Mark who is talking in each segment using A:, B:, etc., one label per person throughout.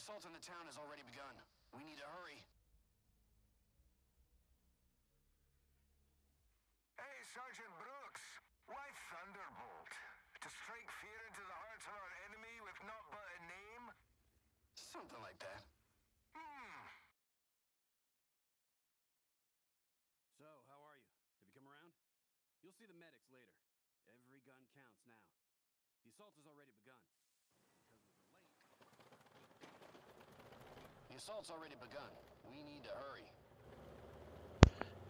A: assault on the town has already begun. We need to hurry.
B: Hey, Sergeant Brooks. Why Thunderbolt? To strike fear into the hearts of our enemy with not but a name?
A: Something like that.
C: So, how are you? Have you come around? You'll see the medics later. Every gun counts now. The assault has already begun.
A: The assault's already begun. We need to hurry.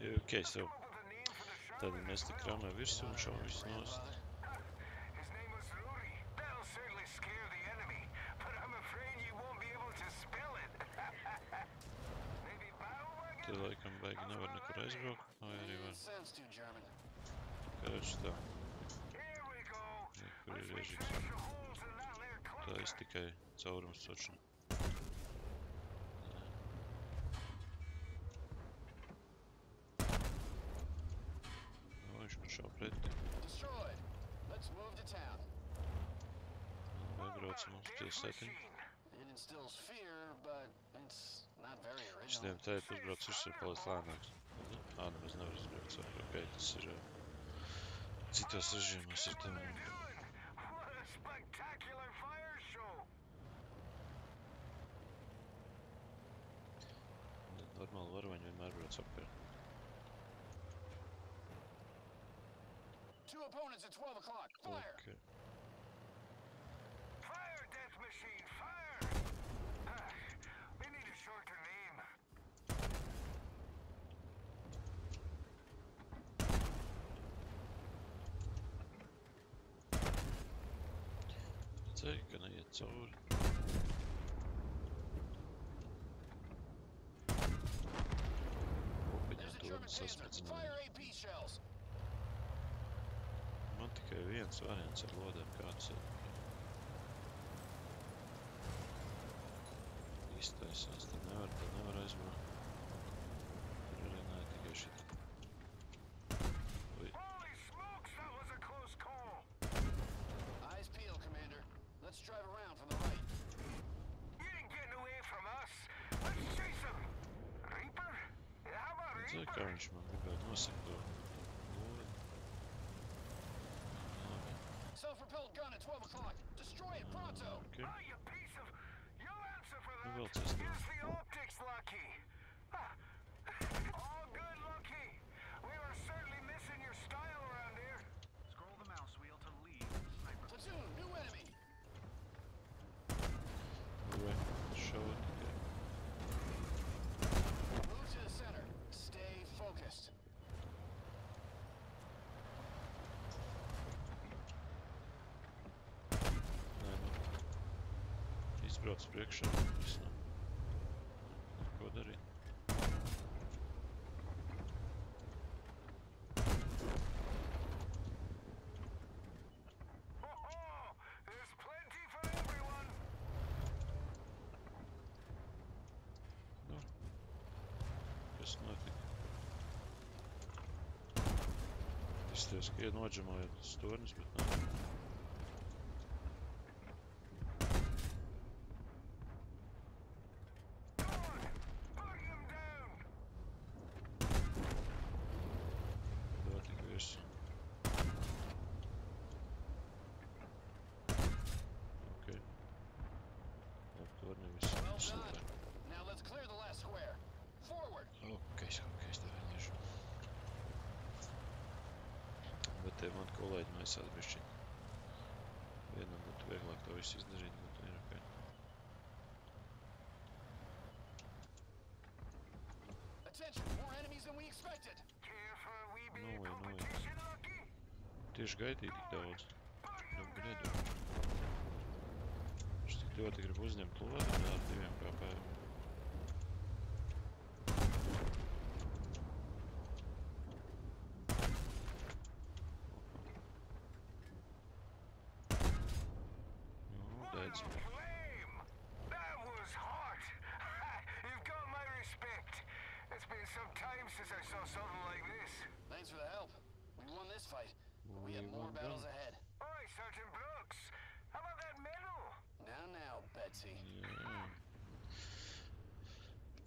D: Okej, so tad mēs tik rāmē virsū un šaujam visus nost.
B: His name was Rory. That'll certainly scare the enemy, but I'm afraid you won't be able to spell it. Maybe Battlewagon?
D: Te laikam baigi nevar nekur aizbraukt, vai arī var.
A: Sounds too German.
D: Karoči tā.
B: Here we go.
D: Kur ir
B: Let's make
D: iežīgs.
B: special holes in that there
D: Tā
B: clutter.
D: es tikai caurums cošana. Viņš man šā pretī.
A: Destroyed. Let's move to town.
D: Vai braucam uz pilsētiņu.
A: It instills fear, but it's not very original.
D: Šitiem tēt uzbrauc viss ir paliec lēnāks. Nemaz nevar uzbraukt caur. Okei, tas ir citos režīmos ir tam.
B: What a spectacular fire show.
D: Normāli varoņi vienmēr brauc apkārt.
A: Two opponents at 12 o'clock. Fire!
D: Okay.
B: Fire, Death Machine, fire! We need a shorter name.
D: Redzēju, ka neiet cauri. Opiņā
A: There's a
D: to
A: German Panzer.
D: saspridzināja.
A: Fire AP shells.
D: Man tikai viens variants ar lodēm kāds ir. Iztaisās, tad nevar aizbraukt. Tur arī nē, tikai šitā. Ui,
B: Holy smokes, that was a close call.
A: Eyes peeled, Commander. Let's drive around from the right.
B: You ain't getting away from us. Let's chase him. Reaper? How about
D: redzēju,
B: Reaper?
D: kā viņš man gribētu nosakt to lodi. Labi,
A: Self-propelled gun at 12 o'clock. Destroy it pronto.
D: okay.
B: Oh, you piece of... You'll answer for that.
D: Vēl tas tā.
B: Use the optics, Lucky. All good, Lucky. We were certainly missing your style around here.
E: Scroll the mouse wheel to leave the sniper.
A: Platoon, new enemy.
D: Ui, šauj tikai.
A: Move to the center. Stay focused.
D: Nē, nu. Izbrauc priekšā. Viss nav. Ko darīt?
B: Ho-ho! There's plenty for everyone.
D: Nu. Kas notika? Izties, ka ienodžamojot uz tornis, bet nē.
B: Go on. Bug him down.
D: Dod tik virsū. Ok. Ap torni viss.
A: Well
D: Super.
A: done. Now let's clear the last square. Forward.
D: Ok, es tev vieniešu. Bet te man kolēģi maisās bišķiņ. Vienam būtu vieglāk to visu izdarīt, bet ir ok.
A: Attention, more enemies than we expected.
B: Care for a wee bit
D: No
B: of
D: way, no way.
B: competition, Lucky?
D: Tieši gaidīju tik daudz.
B: Bug
D: Nu,
B: him
D: bredu.
B: down.
D: Viņš tik ļoti grib uzņemt lodi ar 2 KP. Nu,
B: What
D: dedz.
B: a flame! That was hot. You've got my respect. It's been some time since I saw something like this.
A: Thanks for the help. We won this fight, but we have
D: We
A: more
D: won
A: battles
D: them.
A: ahead.
B: Oi, Sergeant Brooks. How about that medal?
A: Now, Betsy.
D: Jā.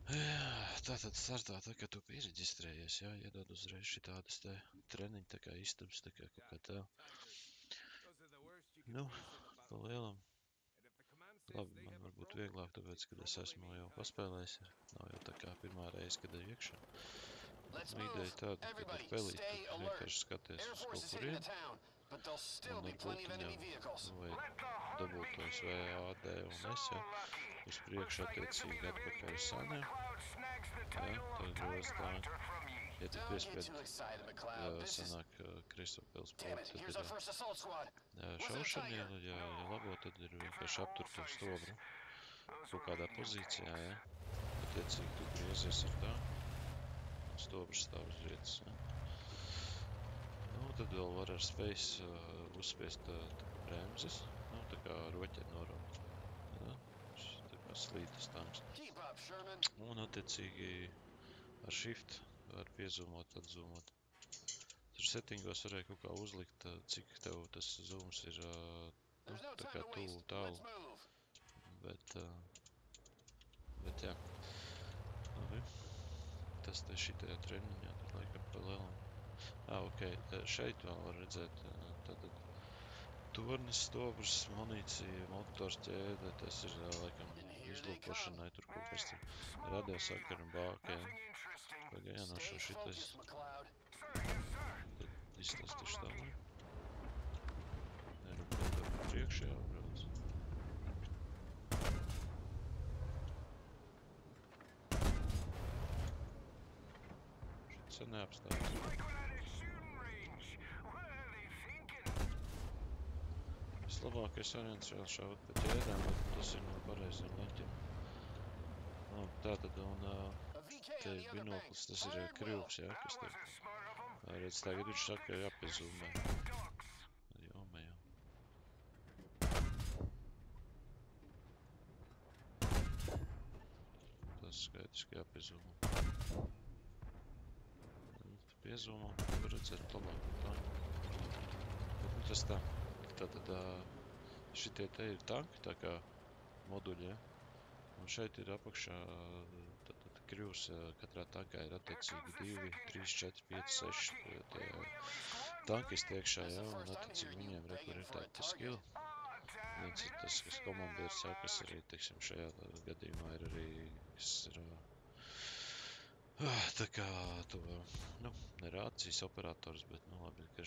D: Jā, tātad startā, tā kā tu piereģistrējies, jā, iedod uzreiz šitādas te treniņu, tā kā istabas, tā kā kaut kā tā. Nu, pa lielam. Labi, man varbūt vieglāk, tāpēc, kad es esmu jau paspēlējis, nav jau tā kā pirmā reize, kad eju iekšā.
A: Let's
D: Nu,
A: move.
D: ideja tāda, ka
A: Everybody,
D: ar pelīti
A: stay
D: tu
A: alert.
D: vienkārši skaties
A: Air
D: uz kaut
A: Force is
D: kur
A: hitting
D: ien,
A: the town, but there'll still
D: un
A: be
D: ar
A: plenty of enemy
D: burtiņām,
A: vehicles.
D: nu, vai
B: Let the hunt
D: dabūtos
B: begin.
D: VAD un
B: So,
D: es, ja,
B: Lucky.
D: uz
B: Looks
D: priekšu
B: like this will be
D: attiecīgi
B: the big
D: atpakaļ
B: day when
D: saņem,
B: McLeod snags the
D: ja,
B: title of
D: tad groz
B: Tiger
D: tā,
B: Hunter from you.
D: ja tu
A: Don't get
D: piespied,
A: too excited, McLeod. This is...
D: sanāk Kristopils
A: Damn
D: pult,
A: it,
D: tad
A: here's
D: ir
A: our first assault squad.
D: šaušana, ja labo, tad ir vienkārši apturt to stobru kaut kādā pozīcijā, ja, attiecīgi tu griezies ar tā, stobrs stāv uz vietas, ja. Nu, tad vēl var ar space uzspiest bremzes, nu, tā kā roķeri noraukt, ja, tā kā slītas tanks.
A: Keep up, Sherman.
D: Un, attiecīgi, ar shift var piezūmot, atzūmot. Tur settingos varēja kaut kā uzlikt, cik tev tas zooms ir, nu,
A: There's no
D: tā
A: time
D: kā
A: to
D: tuvu,
A: waste.
D: tālu,
A: Let's move.
D: bet jā. Labi. Tas te šitajā treniņā, tad laikam pa lielam. Ok, šeit vēl var redzēt, tātad tornis, stobrs, munīcija, motors, ķēde, tas ir laikam izlūkošanai, tur kaut kas tur radiosakaru un bāka, ja. Pagā jānošo
A: Stay
D: šitais,
A: focused, McLeod.
D: tad izstāstīšu tālāk. Neru, bet tev priekšā jābrauc. Šit sen neapstājas. Vislabākais variants vēl šaut pa ķēdēm, bet tas ir no pareiziem leņķiem. Nu, tātad, un
A: A VK
D: te
A: on
D: ir
A: the other bank.
D: binoklis, tas ir
A: Fired well.
D: krivs, ja, kas te. Redz, tagad viņš saka, ka jāpiezūmē. Jomē, jā. Tas skaidrs, ka jāpiezūmē. Tu piezūmē, tu var redzēt labāk tā. Bet, nu, tas tā. Tātad šitie te ir tanki, tā kā moduļi, ja. Un šeit ir apakšā tātad krivs, katrā tankā ir attiecīgi 2, 3, 4, 5, 6 tie tankisti iekšā, ja, un attiecīgi viņiem rekur ir tādi skill. Viens ir tas, kas komandieris, ja, kas arī, teiksim, šajā gadījumā ir arī, kas ir, tā kā to, nu, ne rācijas operators, bet, nu, labi, ka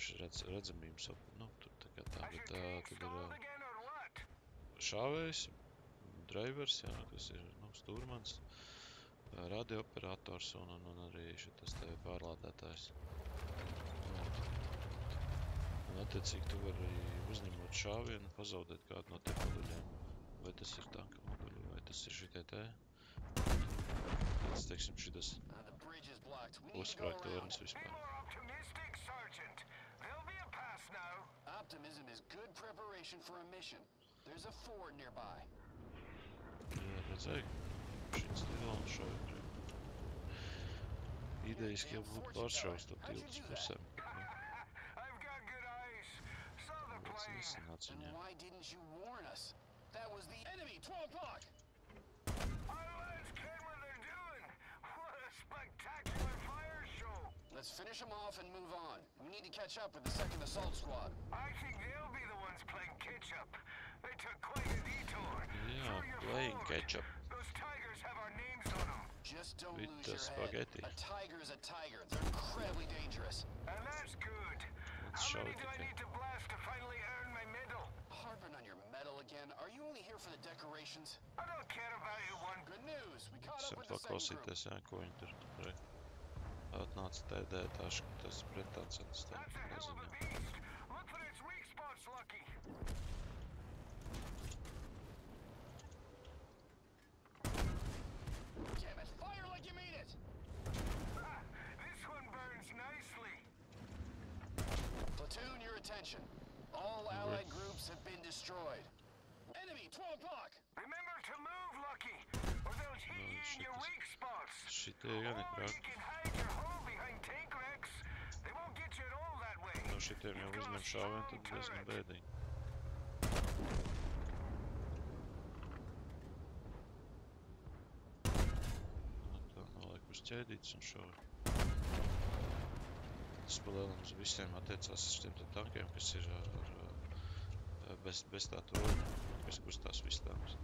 D: redzamības, nu, tur tā kā tā, bet tad ir šāvējs, drivers, jā, kas ir, nu, stūrmans, radiooperators un arī šitas te pārlādētājs. Un attiecīgi tu vari uzņemot šāvienu, pazaudēt kādu no te moduļiem. Vai tas ir tanka moduļi, vai tas ir šitie te. Tas, teiksim, šitas uzsprāgt tornis vispār.
A: Optimism is good preparation for a mission. There's a ford nearby.
D: Jā, redzēju. Šits tilā un šauju. Idejas, ka jau būtu pāršaust to tiltas pusēm. Pēc nesanāca
A: Then
D: viņā.
A: why didn't you warn us? That was the enemy. 12 o'clock. Let's finish them off and move on. We need to catch up with the 2nd Assault Squad.
B: I think they'll be the ones playing catch-up. They took quite a detour.
D: Jā,
B: Through your
D: playing
B: forward.
D: catch-up.
B: Those tigers have our names on them.
A: Just don't
D: With
A: lose
D: the
A: your
D: spaghetti.
A: head. A tiger is a tiger. They're incredibly dangerous.
B: And that's good.
D: Let's
B: How
D: show
B: many
D: it
B: do I
D: again.
B: need to blast to finally earn my medal?
A: Harping on your medal again. Are you only here for the decorations?
B: I don't care about you one.
A: Good news. We caught up
D: Sen
A: with the second group.
D: paklausīties, jā, ko viņi tur re. Atnāca tēdē, tas pretācens, tā
B: That's a hell of a
D: nezinu.
B: beast. Look for its weak spots, Lucky.
A: Damn it. Fire like you mean it.
B: Ha! This one burns nicely.
A: Platoon, your attention. All allied groups have been destroyed. Enemy, 12 o'clock.
B: Remember to move, Lucky, or they'll hit you in
D: shit,
B: your
D: this-
B: weak spots.
D: Šitie gan ir
B: Or
D: krāk.
B: you can hide your hole behind tank wrecks. They won't get you at all that way.
D: No šitiem jau uzņem šāvienu, tad diezgan bēdīgi. ķēdītas un šauj. Tas palielam uz visiem attiecās uz šiem te tankiem, kas ir bez tā torņa, kas kustās vistāms.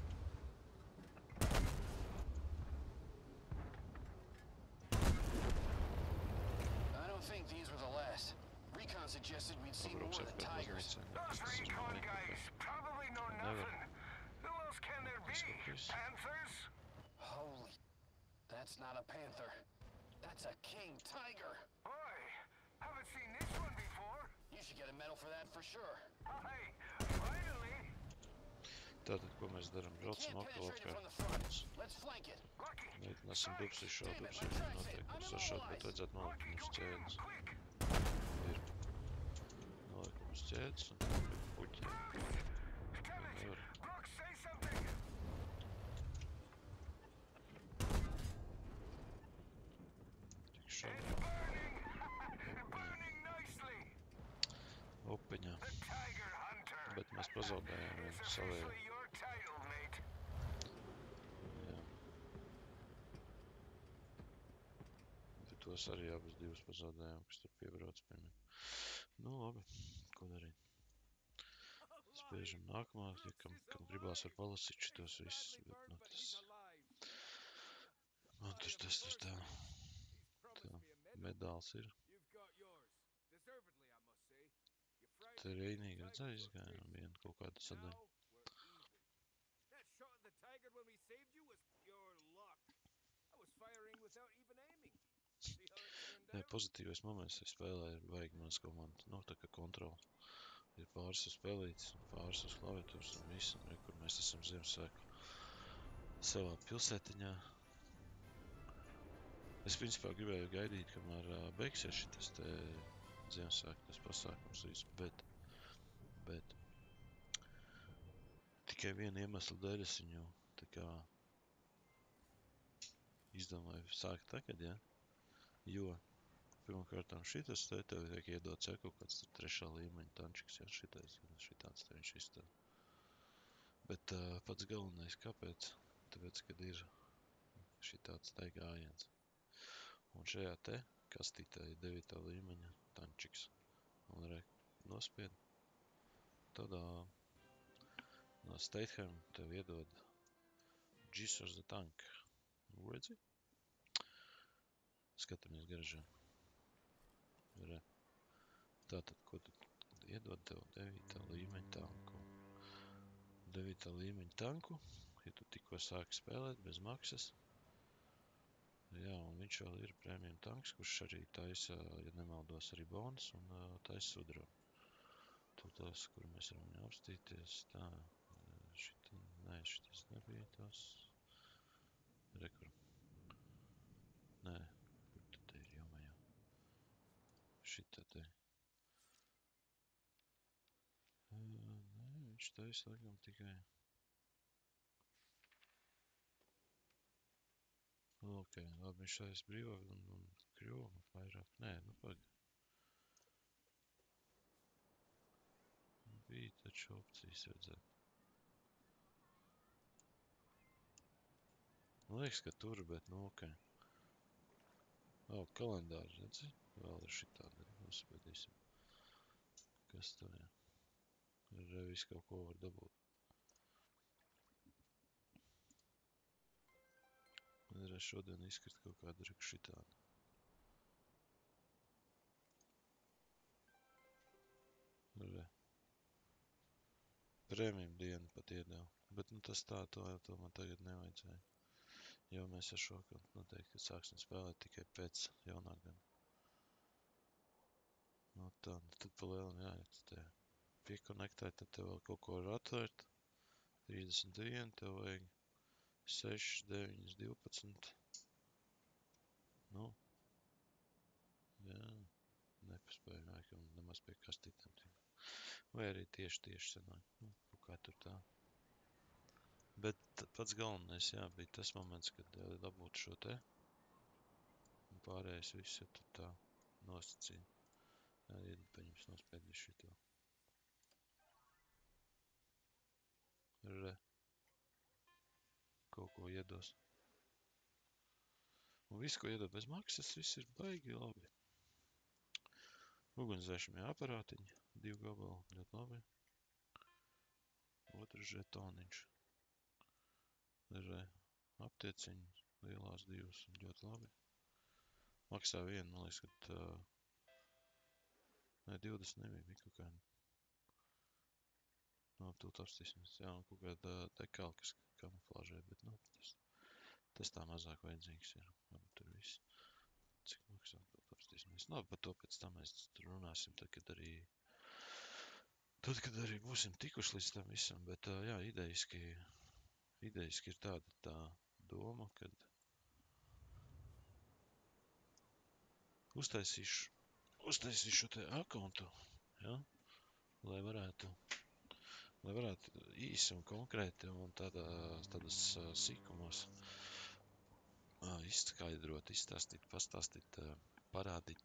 A: I don't think these were the last. Recon suggested we'd see more of the Tigers.
B: Those recon guys probably know nothing. Who else can there be?
D: Izskatīs.
B: Panthers?
A: Holy... That's not a panther. That's a king tiger.
B: Boy, haven't seen this one before.
A: You should get a medal for that for sure.
B: Hey, finally.
D: Tātad, ko mēs darām?
A: We
D: Braucam
A: can't
D: atkal
A: penetrate it
D: apkārt.
A: from the front. Let's flank it.
B: Lucky.
D: Mēģināsim dubsi šaut,
A: Damn it,
D: dubsi
A: my track's
D: noteikti
A: hit.
D: mums
A: I'm
D: sašaut, bet vajadzētu nolikt
B: Lucky,
D: mums
B: go get him,
D: ķēdes.
B: quick.
D: Ir. Nolikt mums ķēdes un tad pie puķiem.
B: Damn it.
D: Nevar.
B: Brooks, say something.
D: Tik šaut.
B: It's burning. Burning nicely.
D: Opiņā.
B: The Tiger Hunter.
D: Bet mēs pazaudējām
B: It's
D: vienu savēju.
B: officially your title, mate.
D: Jā. Bet tos arī abas divas pazaudējām, kas tur piebrauc pie mani. Nu labi, ko darīt? Spiežam nākamā, ja kam gribās var palasīt šitos visus, bet nu tas... Man tas ir tā. Tā, medāls ir. Te Reinīgi redzēja izgājām vienu kaut kādu sadaļu.
C: That shot at the tiger when we saved you was pure luck. I was firing without even aiming. See how it turned
D: Jā,
C: out?
D: pozitīvais moments tajā spēlē ir vajag manas komandas. Nu, tā kā kontrola. Ir pāris uz spēlītes, pāris uz klaviatūras un viss. Un re, kur mēs esam Ziemassvētku savā pilsētiņā. Es principā gribēju gaidīt, kamēr beigsies šitas te Ziemassvētku tas pasākums viss, bet tikai viena iemesla dēļ es viņu tā kā izdomāju sākt tagad, ja? Jo pirmkārtām šitas te tev tiek iedots ja, kaut kāds tur 3. līmeņa tančiks, ja šitāds te viņš izstāv. Bet pats galvenais, kāpēc? Tāpēc, kad ir šitāds te gājiens. Un šajā te kastītē ir 9. līmeņa tančiks. Un re, nospied. Tādā no Stateham tev iedod Jesus the Tank. Redzi? Skatāmies garažā. Re. Tātad, ko tu iedod tev 9. līmeņa tanku? 9. līmeņa tanku, ja tu tikko sāki spēlēt bez maksas. Jā, un viņš vēl ir premium tanks, kurš arī taisa, ja nemaldos, arī bonus un taisa sudrabu. Tas, kur mēs varam viņu apstīties, tā, šitas nebija tas. Rekur. Nē, kur tad te ir jomajā? Šita te. Nē, viņš taisa laikam tikai. Ok, labi, viņš taisa brīvo un kļuvu vairāk. Nē, nu pagaid. Bija taču opcijas redzēt. Man liekas, ka tur, bet nu ok. Kalendāri, redzi? Vēl ir šitādi, nospēdīsim. Kas tā ir? Viss kaut ko var dabūt. Man šodien izskart kaut kādu riku šitādi. Re. Premium dienu pat iedeva. Bet nu tas tā, to man tagad nevajadzēja. Jo mēs ar šo noteikti sāksim spēlēt tikai pēc jaunā gada. Nu tā, tad pa lielam jāiet te piekonektēt, tad tev vēl kaut ko var atvērt. 31, tev vajag 6, 9, 12. Nu, jā, nepaspēju, laikam nemaz pie kastītēm tik. Vai arī tieši sanāk, nu, kaut kā tur tā. Bet pats galvenais, jā, bija tas moments, kad dabūt šo te. Un pārējais viss, ja tur tā nosacīja. Jā, paņems nospēdīs šito. Re. Kaut ko iedos. Un viss, ko iedod bez maksas, viss ir baigi labi. Ugunsdzēšamie aparātiņi, 2 gabali, ļoti labi. Otrs žetoniņš. Aptieciņi, lielās 2, ļoti labi. Maksā 1, man liekas, ka... Nē, 20 nebija, bija kaut kāda. Tūt apstīsimies, jā, un kaut kāda dekāla, kas kamuflāžē, bet, tas tā mazāk vajadzīgs ir. Labi, tur viss. Cik maksā, tūt apstīsimies. Labi, par to pēc tam mēs runāsim, tad, kad arī būsim tikuši līdz tam visam, bet, jā, idejiski ir tāda tā doma, kad uztaisīšu šo te akontu, ja, lai varētu īsi un konkrēti un tādas sīkumos izskaidrot, izstāstīt, pastāstīt, parādīt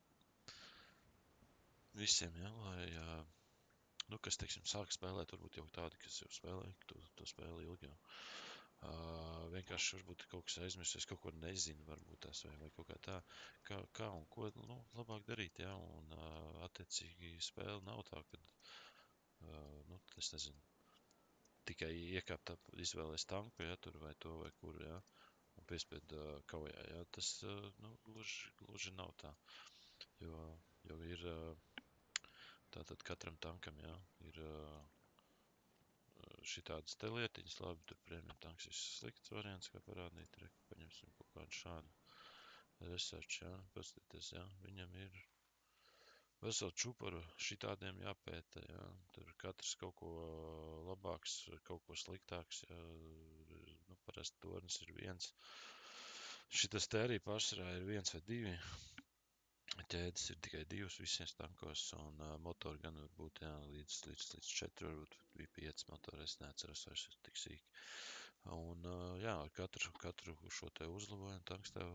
D: visiem, ja, lai, kas, teiksim, sāk spēlēt, varbūt jau tādi, kas jau spēlē, to spēli ilgi jau. Vienkārši varbūt kaut kas aizmirsies, kaut ko nezinu, varbūt tās, vai kaut kā tā, kā un ko, labāk darīt, jā, un, attiecīgi spēle nav tā, kad, es nezinu, tikai iekāpt izvēlēs tanku, jā, tur vai to vai kur, jā, un piespied kaujā, jā, tas, gluži nav tā, jo ir, tātad katram tankam, jā, ir, šitādas te lietiņas, labi, tur premium tanks ir slikts variants, kā parādīt, paņemsim kaut kādu šādu research, jā, paskatīties, jā, viņam ir veselu čuparu šitādiem jāpēta, jā, tur katrs kaut ko labāks, kaut ko sliktāks, jā, parasti tornis ir 1, šitas te arī pārsvarā ir 1 vai 2, ķēdes ir tikai 2 visies tankos, un motori gan var būt, jā, līdz 4, varbūt bija 5 motori, es neatceros vairs tik sīki. Un, jā, ar katru šo te uzlabojumu tanks tev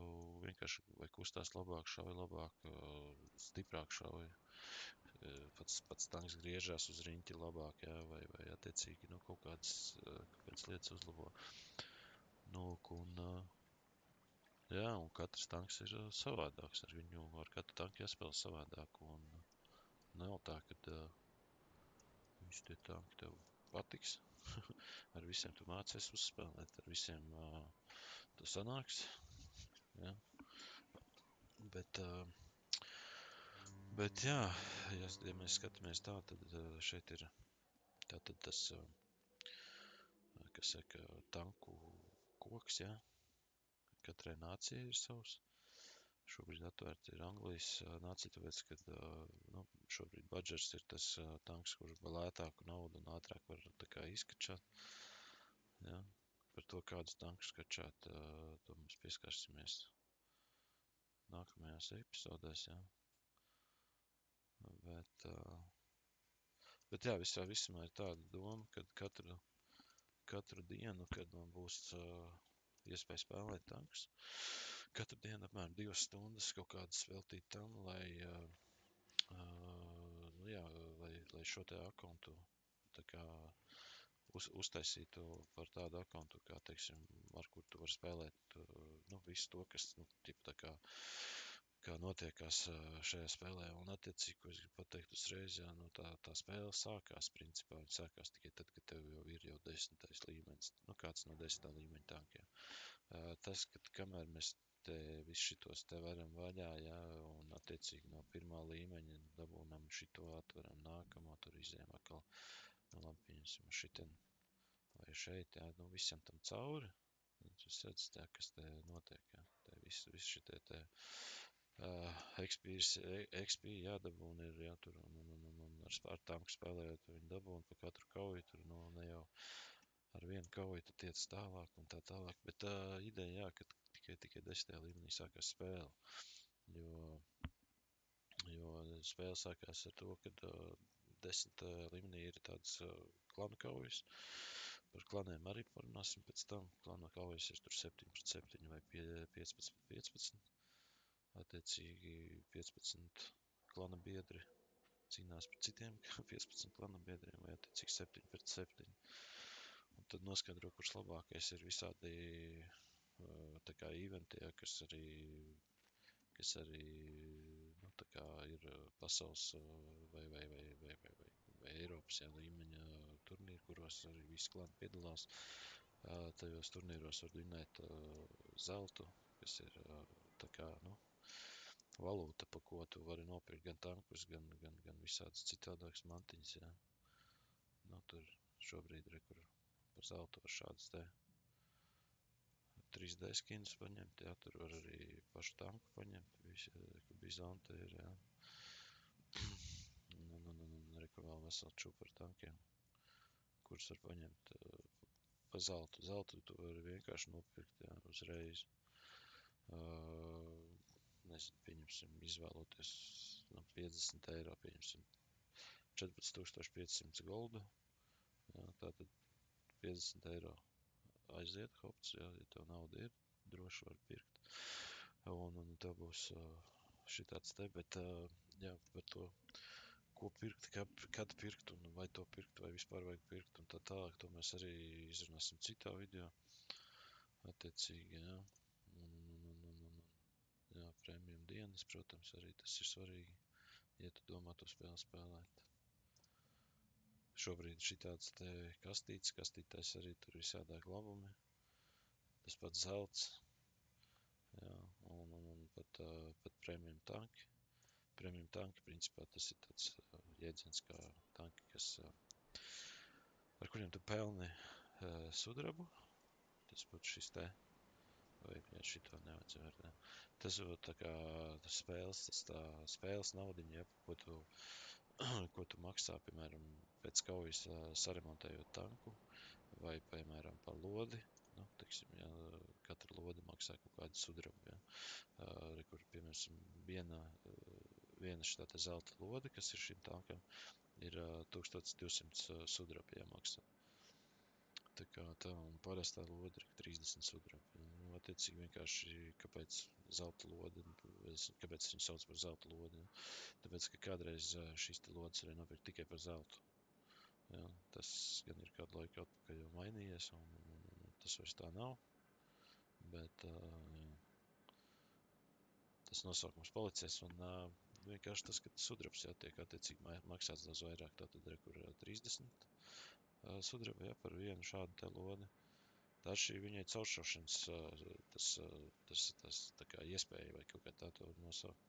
D: vienkārši vai kustās labāk, šauj labāk, stiprāk šauj, pats tanks griežās uz riņķi labāk, jā, vai attiecīgi, kaut kādas lietas uzlabo. Jā, un katrs tanks ir savādāks, ar katru tanku jāspēlē savādāk, un nav tā, ka visi tie tanki tev patiks, ar visiem tu mācies uzspēlēt, ar visiem tu sanāks, jā, bet jā, ja mēs skatāmies tā, tad šeit ir tātad tas, kas saka, tanku koks, jā, katrai nācijai ir savs. Šobrīd atvērts ir Anglijas nācija, tāpēc, kad šobrīd budžets ir tas tanks, kurš lētāku naudu un ātrāk var tā kā izkačāt. Ja? Par to, kādus tankus kačāt, to mēs pieskarsimies nākamajās epizodēs. Ja? Bet jā, visumā ir tāda doma, ka katru dienu, kad man būs iespēja spēlēt tankus, katru dienu apmēram 2 stundas kaut kādas veltīt tam, lai šo te akontu tā kā uztaisītu par tādu akontu, kā, teiksim, ar kur tu vari spēlēt, visu to, kas, tā kā notiekās šajā spēlē, un attiecīgi, ko es gribu pateikt uzreiz, jā, tā spēle sākās, principā, viņa sākās tikai tad, kad tev jau ir 10. līmenis, kāds no 10. līmeņa tankiem. Tas, ka kamēr mēs te visu šitos te varam vaļā, jā, un attiecīgi no 1. līmeņa dabūnam šito, atveram nākamo, tur izējām atkal, labi, pieņemsim šiten vai šeit, jā, visam tam cauri, jūs redzat, jā, kas te notiek, jā, te visu šitie te XP jādabūna ir, jā, tur, un ar tanku spēlējot, viņi dabūna pa katru kauju, tur, ne jau ar vienu kauju tu tiec tālāk un tā tālāk, bet ideja, jā, ka tikai 10. līmenī sākās spēle, jo spēle sākās ar to, ka 10. līmenī ir tādas klanu kaujas, par klaniem arī parunāsim pēc tam, klanu kaujas ir tur 7/7 vai 15/15, attiecīgi 15 klana biedri cīnās par citiem 15 klana biedriem vai attiecīgi 7/7. Un tad noskaidro, kurš labākais ir visādi tā kā eventi, ja, kas arī, nu, tā kā ir pasaules vai Eiropas, ja, līmeņa turnīri, kuros arī visi klani piedalās. Tajos turnīros var vinēt zeltu, kas ir tā kā, nu, valūta, pa ko tu vari nopirkt gan tankus, gan visādas citādākas mantiņas, ja. Nu, tur šobrīd, kur par zeltu var šādas te 3D skins paņemt, jā, tur var arī pašu tanku paņemt, kur bizonte ir, jā. Arī, kur vēl veseli čupi ar tankiem, kurus var paņemt pa zeltu. Zeltu tu vari vienkārši nopirkt, jā, uzreiz. Nezinu, pieņemsim, izvēloties no 50 eiro, pieņemsim 14500 goldu, jā, tātad 50 eiro aiziet, hops, jā, ja tev nauda ir, droši var pirkt, un tev būs šitāds te, bet, jā, par to, ko pirkt, kad pirkt, un vai to pirkt, vai vispār vajag pirkt, un tā tālāk, to mēs arī izrunāsim citā video, attiecīgi, jā, jā, premium dienas, protams, arī tas ir svarīgi, ja tu domā to spēli spēlēt. Šobrīd šitāds te kastītēs arī tur visādāk labumi, tas pats zelts, jā, un pat premium tanki. Premium tanki, principā, tas ir tāds jēdziens kā tanki, ar kuriem tu pelni sudrabu, tas būtu šis te, vai šito nevajadzēja var, tas būtu tā kā spēles naudiņa, ja, ko tu maksā, piemēram, pēc kaujas saremontējot tanku, vai, piemēram, pa lodi, nu, teiksim, ja, katra lode maksā kaut kādu sudrabu, ja, kur, piemēram, viena šitā te zelta lode, kas ir šim tankam, ir 1200 sudrabi jāmaksā. Tā kā tā, un parastā lode ir 30 sudrabi. Nu, attiecīgi vienkārši, kāpēc zelta lode, kāpēc viņu sauc par zelta lodi, ja? Tāpēc, ka kādreiz šīs te lodes arī nopirkt tikai par zeltu. Ja? Tas gan ir kādu laiku atpakaļ jau mainījies, un tas vairs tā nav, bet, jā, tas nosaukums palicies, un vienkārši tas, ka sudrabs, ja, tiek attiecīgi maksāts daudz vairāk, tātad kur 30 sudrabi, ja, par vienu šādu te lodi. Tā šī viņai cauršaušanas, tas tā kā iespēja, vai kaut kā tā to nosaukt.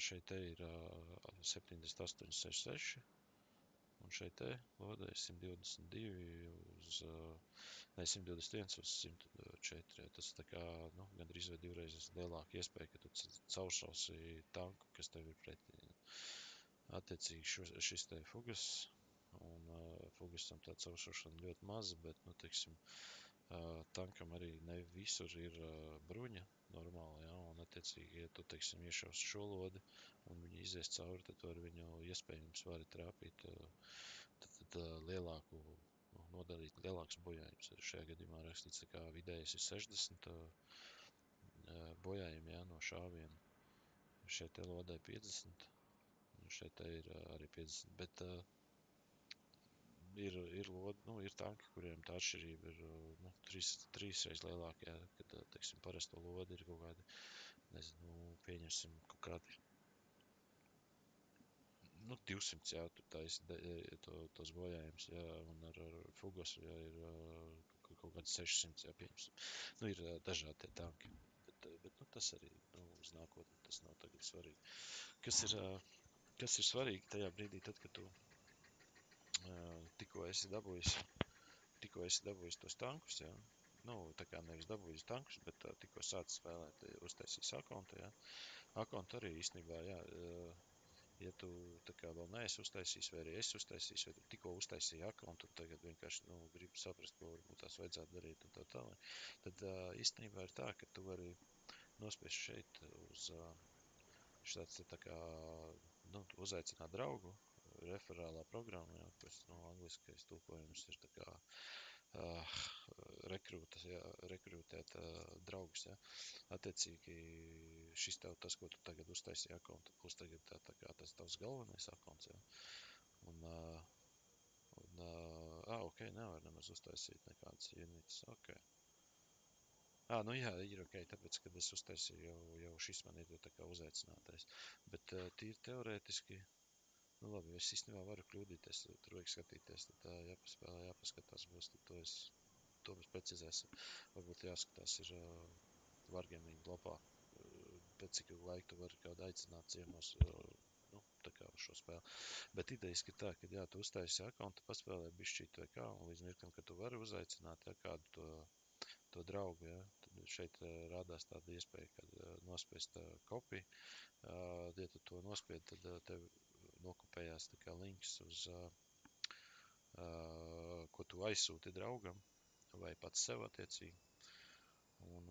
D: Šeit te ir 78,66, un šeit te lodē 122 uz, ne, 121 uz 104. Ja, tas tā kā, nu, gandrīz vai divreiz lielāka iespēja, ka tu cauršausi tanku, kas tev ir pretī. Attiecīgi šis te fugas, un fugasam tā cauršaušana ļoti maza, bet, nu, teiksim, tankam arī ne visur ir bruņa normāli, ja, un attiecīgi, ja tu, teiksim, iešaus šo lodi un viņi izies cauri, tad tu ar viņu iespējams vari trāpīt tad lielāku, nu, nodarīt lielāks bojājums. Šajā gadījumā rakstīts, tā kā vidējais ir 60 bojājumi, ja, no šāviena. Šeit te lodē 50, un šeit te ir arī 50, bet ir lodi, nu, ir tanki, kuriem tā atšķirība ir, nu, trīsreiz lielāka, ja, kad, teiksim, parasto lodi ir kaut kādi, nezinu, pieņemsim kaut kādi, nu, 200, jā, tu taisi tos bojājums, jā, un ar fugosu, jā, ir kaut kādi 600, jā, pieņemsim. Nu, ir dažādi tie tanki, bet nu, tas arī, nu, uz nākotni, tas nav tagad svarīgi. Kas ir svarīgi tajā brīdī, tad, kad tu tikko esi dabūjis tos tankus, ja? Nu, tā kā nevis dabūjis tankus, bet tikko sāc spēlēt, uztaisīs akontu, ja? Akontu arī īstenībā, jā, ja tu tā kā vēl neesi uztaisījis, vai arī esi uztaisījis, vai tu tikko uztaisīji akontu, un tagad vienkārši, nu, gribi saprast, ko varbūt tās vajadzētu darīt un tā tālāk, tad īstenībā ir tā, ka tu vari nospiest šeit uz šāds tā kā, nu, uzaicināt draugu, referālā programma, jā, kas, nu, angliskais tulkojums ir tā kā rekrūtēt draugus, jā. Attiecīgi šis tev tas, ko tu tagad uztaisīji akontu, būs tagad tā kā tas tavs galvenais akonts, jā. Ok, nevar nemaz uztaisīt nekādas ienītas, ok. Nu jā, ir ok, tāpēc, kad es uztaisīju, jau šis man ir tā kā uzaicinātais. Bet tīri teorētiski, nu labi, es īstenībā varu kļūdīties, tur vajag skatīties, tad jāpaspēlē, jāpaskatās būs, tad to mēs precizēsim. Varbūt jāskatās ir Wargaming lapā, pēc cik laika tu vari kādu aicināt ciemos, nu, tā kā uz šo spēli. Bet idejiski ir tā, ka jā, tu uztaisi akontu, paspēlē bišķīt vai kā, un līdz mirklim, ka tu vari uzaicināt, kādu to draugu, ja, tad šeit rādās tāda iespēja, kad nospiest kopiju. Ja tu to nospied, tad tev nokopējās tā kā links uz, ko tu aizsūti draugam, vai pats sev attiecīgi. Un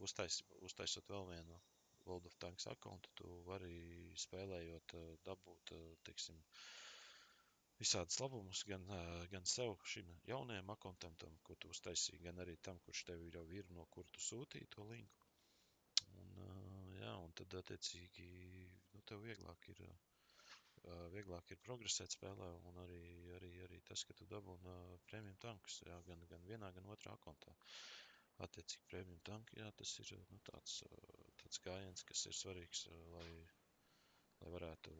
D: uztaisot vēl vienu World of Tanks akontu, tu vari spēlējot dabūt, teiksim, visādas labumus gan sev, šim jaunajam akontam, tam, ko tu uztaisīji, gan arī tam, kurš tev jau ir, no kur tu sūtīji to linku. Un tad, attiecīgi, nu, tev vieglāk ir progresēt spēlē, un arī tas, ka tu dabūni premium tankus, jā, gan vienā, gan otrā akontā. Attiecīgi, premium tanki, jā, tas ir nu, tāds gājiens, kas ir svarīgs, lai varētu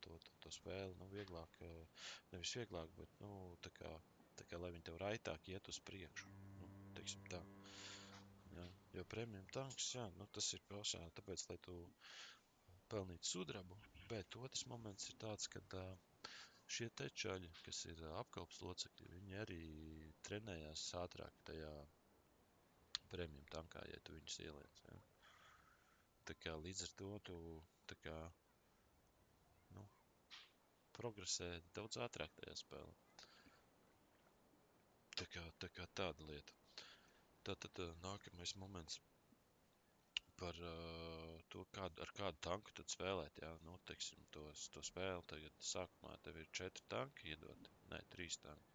D: to spēli, nu, vieglāk, nevis vieglāk, bet, nu, tā kā lai viņi tev raitāk iet uz priekšu, nu, teiksim tā. Jā, jo premium tanks, jā, nu, tas ir pašā, tāpēc, lai tu pelnītu sudrabu, bet otrs moments ir tāds, ka šie te čaļi, kas ir apkalpes locekļi, viņi arī trenējās ātrāk tajā premium tankā, ja tu viņus ieliec, jā. Tā kā līdz ar to tu, tā kā, nu, progresē daudz ātrāk tajā spēlē. Tā kā tāda lieta. Tātad nākamais moments par to, ar kādu tanku tad spēlēt, jā, nu, teiksim, to spēli tagad sākumā tev ir 4 tanki iedoti, ne, 3 tanki.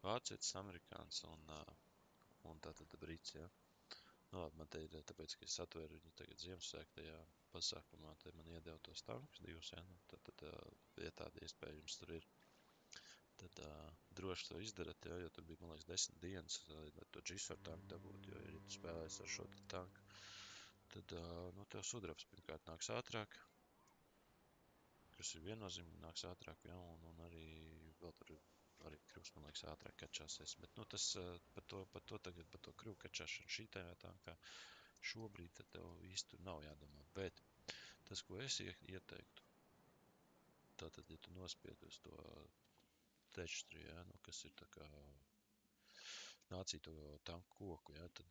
D: Vācietis, amerikāns un tātad brits, jā. Nu, labi, man te ir, tāpēc, ka es atveru viņu tagad Ziemassvētku tajā pasākumā, te man iedeva tos tankus divus, jā, nu, tad, ja tāda iespēja jums tur ir, tad droši to izdarat, jā, jo tur bija, man liekas, 10 dienas, lai to Gisor tanku dabūt, jo, ja tu spēlēsi ar šo tanku, tad, nu, tev sudrabs pirmkārt nāks ātrāk, kas ir viennozīmīgi nāks ātrāk, jā, un arī vēl tur arī krivs, man liekas, ātrāk kačāsies, bet, nu, tas par to tagad, par to krivu kačāšanu šī tajā tankā, šobrīd tad tev īsti tur nav jādomā, bet tas, ko es ieteiktu, tātad, ja tu nospied uz to tečstru, jā, nu, kas ir tā kā nācīja to tanku koku, jā, tad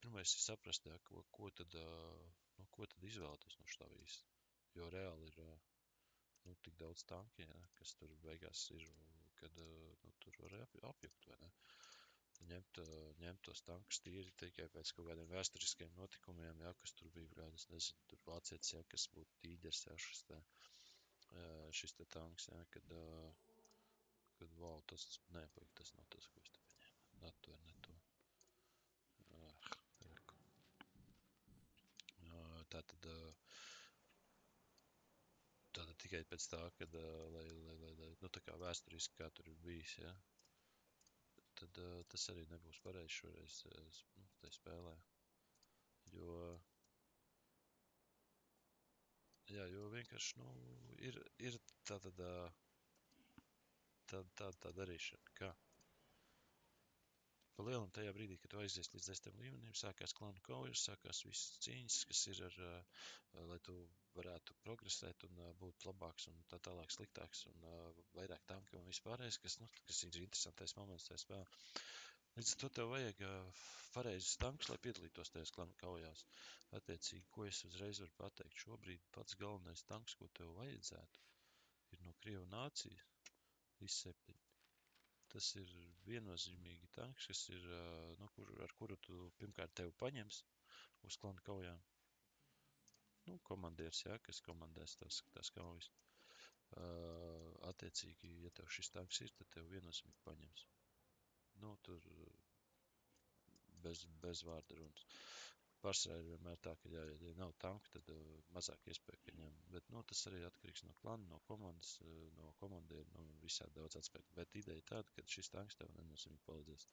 D: pirmais ir saprast, jā, ko tad izvēlēties no šitā visa, jo reāli ir, nu, tik daudz tanki, jā, kas tur beigās ir, kad, nu, tur var apjukt, vai ne? Ņemt tos tankus tīri tikai pēc kaut kādiem vēsturiskiem notikumiem, jā, kas tur bija, kādas, nezinu, tur vācietis, jā, kas būtu tīģers, jā, šis te tanks, jā, kad, wow, tas nav tas, ko es te paņēmu. To ir ne to. Reku. Tātad tikai pēc tā, kad, lai, nu, tā kā vēsturiski kā tur ir bijis, jā, tad tas arī nebūs pareizi šoreiz, nu, tai spēlē. Jo vienkārši, nu, ir tā darīšana, kā pa lielam tajā brīdī, kad tu aizies līdz 10 līmenim, sākās klanu kaujas, sākās visas cīņas, kas ir lai tu varētu progresēt un būt labāks un tā tālāk sliktāks un vairāk tanki un vispārējais, kas ir interesantais moments tajā spēlē. Līdz ar to tev vajag pareizus tankus, lai piedalītos tajās klanu kaujās. Attiecīgi, ko es uzreiz varu pateikt, šobrīd pats galvenais tanks, ko tev vajadzētu, ir no Krievu nācijas IS-7. Tas ir viennozīmīgi tanks, kas ir, nu, ar kuru tu pirmkārt tevi paņems uz klanu kaujām. Nu, komandieris, jā, kas komandēs tās kaujas. Attiecīgi, ja tev šis tanks ir, tad tev viennozīmīgi paņems. Nu, tur bez vārda runas. Pārsvarā ir vienmēr tā, ka, ja nav tanku, tad mazāk iespēja, ka ņem. Bet, nu, tas arī atkarīgs no klana, no komandas, no komandieru, no visādi daudz aspektu. Bet ideja tāda, ka šis tanks tev nenozīmīgi palīdzēs.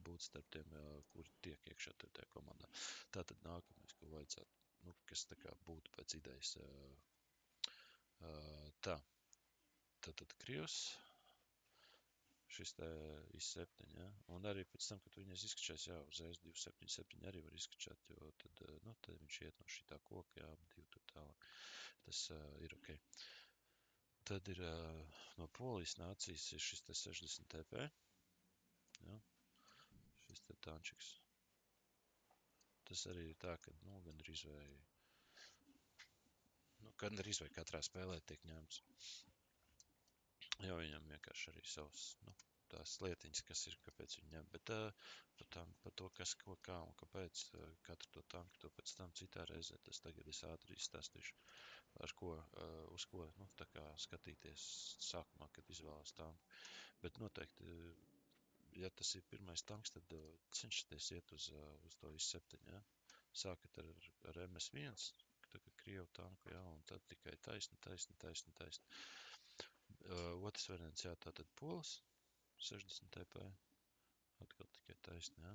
D: būt starp tiem, kuri tiek iekšā tajā komandā. Tātad nākamais, ko vajadzētu, nu, kas tā kā būtu pēc idejas. Tā, tātad Krievs, šis te IS-7, ja? Un arī pēc tam, kad viņas izskačās, jā, uzreiz 277 arī var izskačāt, jo tad, nu, tad viņš iet no šitā koka, jā, divi tur tālāk. Tas ir ok. Tad ir no Polijas nācijas ir šis te 60 TP, ja? Šis te tančiks. Tas arī ir tā, ka, nu, gandrīz vai katrā spēlē tiek ņemts. Jo viņam vienkārši arī savs, nu, tās lietiņas, kas ir, kāpēc viņi ņem. Bet par to, kas, ko, kā un kāpēc katru to tanku, to pēc tam citā reizē, tas tagad es ātri izstāstīšu, ar ko, uz ko, nu, tā kā skatīties sākumā, kad izvēlas tanku. Bet noteikti, ja tas ir pirmais tanks, tad cenšaties iet uz to IS-7, ja? Sākat ar MS-1, tā kā Krievu tanku, ja? Un tad tikai taisni. Otrs variants, jā, tātad Pols, 60 TP, atkal tikai taisni, jā.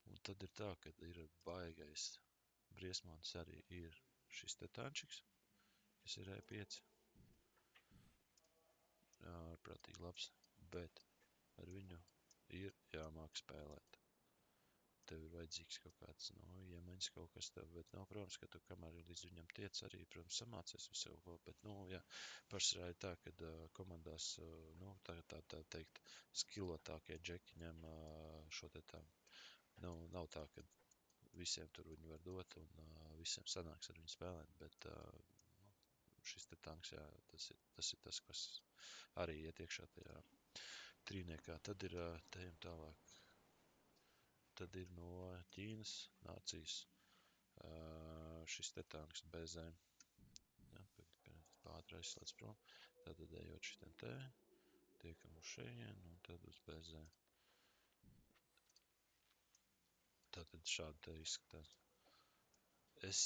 D: Un tad ir tā, ka ir baigais briesmonis arī ir šis te tančiks, kas ir E5. Ārprātīgi labs, bet ar viņu ir jāmāk spēlēt. Tev ir vajadzīgs kaut kāds, nu, iemaņas kaut kas tev, bet, nu, protams, ka tu kamēr līdz viņam tiec arī, protams, samācies visu ko, bet, nu, jā, pašsarā ir tā, kad komandās, nu, tā teikt, skilotākie džeki ņem šo te tā, nu, nav tā, ka visiem tur viņu var dot un visiem sanāks ar viņu spēlēt, bet, nu, šis te tanks, jā, tas ir tas, kas arī iet iekšā tajā trīniekā. Tad ir, tejam tālāk, tad ir no Ķīnas nācijas šis te tanks BZ. Ja, pātri aizslēdz prom. Tātad ejot šitien te, tiekam uz šeien un tad uz BZ. Tātad šādi te izskatās. Es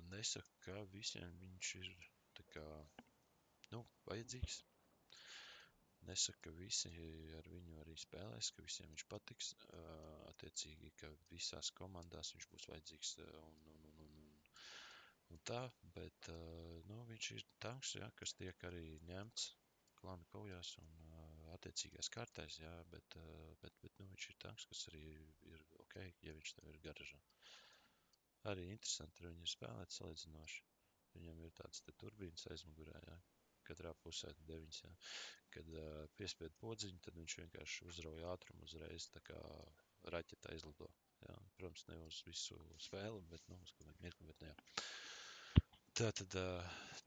D: nesaku, ka visiem viņš ir tā kā, nu, vajadzīgs. Nesaku, ka visi ar viņu arī spēlēs, ka visiem viņš patiks. Attiecīgi, ka visās komandās viņš būs vajadzīgs un tā, bet, nu, viņš ir tanks, jā, kas tiek arī ņemts klana kaujās un attiecīgās kārtēs, jā, bet, nu, viņš ir tanks, kas arī ir ok, ja viņš tev ir garažā. Arī interesanti ar viņu ir spēlēt salīdzinoši. Viņam ir tāds te turbīnas aizmugurē, jā. Katrā pusē 9, jā. Kad piespied podziņu, tad viņš vienkārši uzrauja ātrumu uzreiz, tā kā raķeta izlido. Jā. Protams, ne uz visu spēli, bet, nu, uz kaut mirkli, bet ne, jā. Tātad,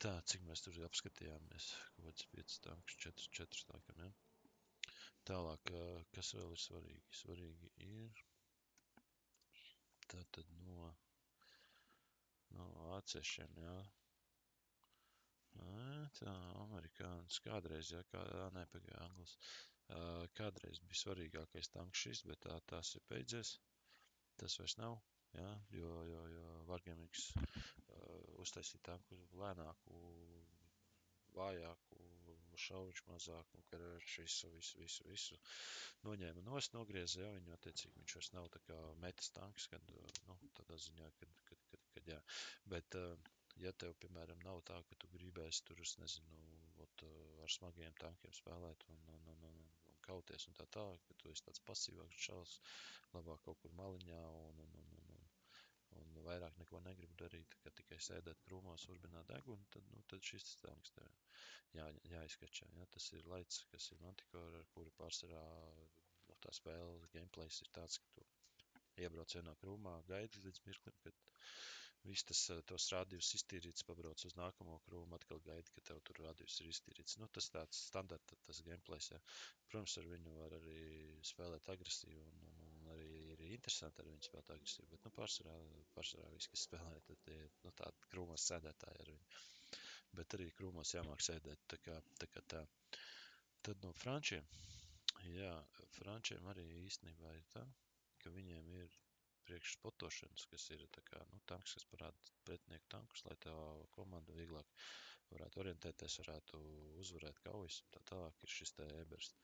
D: tā, cik mēs tur apskatījāmies, kaut kāds 5 tankus, 4 laikam, jā. Tālāk, kas vēl ir svarīgi? Svarīgi ir, tātad no AC-šiem, jā. Tā, amerikānis kādreiz, jā, nepagāja anglis. Kādreiz bija svarīgākais tanks šis, bet tās ir beidzies. Tas vairs nav, jā, jo Wargamings uztaisīja tanku lēnāku, vājāku, šauviņš mazāku, un karš visu noņēma nost, nogrieza, jā, viņu attiecīgi viņš vairs nav tā kā metas tanks, kad, nu, tādā ziņā, kad jā. Bet, ja tev, piemēram, nav tā, ka tu gribēsi tur, es nezinu, ar smagiem tankiem spēlēt un kauties un tā tālāk, ka tu esi tāds pasīvāks čals, labāk kaut kur maliņā un vairāk neko negribu darīt, ka tikai sēdēt krūmos, urbināt degunu, tad šis tanks tev jāizskačā. Ja? Tas ir Lights, kas ir Manticore, ar kuru pārsvarā tā spēle gameplays ir tāds, ka tu iebrauc vienā krūmā, gaidi līdz mirklim, kad viss tos rādījus iztīrīts, pabrauc uz nākamo krūmu, atkal gaidi, ka tev tur rādījus ir iztīrīts. Nu, tas tāds standarta, tas gameplays, ja. Protams, ar viņu var arī spēlēt agresīvu un arī ir interesanti ar viņu spēlēt agresīvu, bet, nu, pārsvarā viss, kas spēlē, tad ir, nu, tādi krūmos sēdētāji ar viņu. Bet arī krūmos jāmāk sēdēt, tā kā tā. Tad no frančiem, jā, frančiem arī īstenībā ir tā, ka viņiem ir priekš spotošanas, kas ir tā kā, nu, tanks, kas parāda pretinieku tankus, lai tā komanda vieglāk varētu orientēties, varētu uzvarēt kaujas. Tā tālāk ir šis te Ebers.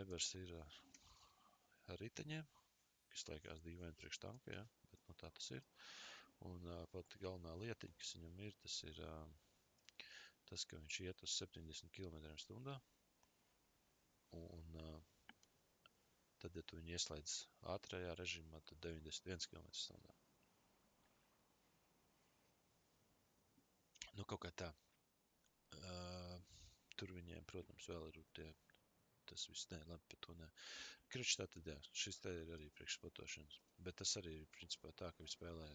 D: Ebers ir riteņiem, kas liekas dīvaini priekš tanka, ja? Bet nu tā tas ir. Un pat galvenā lietiņa, kas viņam ir, tas ir tas, ka viņš iet uz 70 km/h. Un tad, ja tu viņu ieslēdz ātrajā režīmā, tad 91 km/h. Nu, kaut kā tā. Tur viņiem, protams, vēl ir tas viss, nē, labi, par to nē. Krič tā tad, jā, šis te ir arī priekšspatošanas. Bet tas arī ir, principā, tā, ka viņi spēlē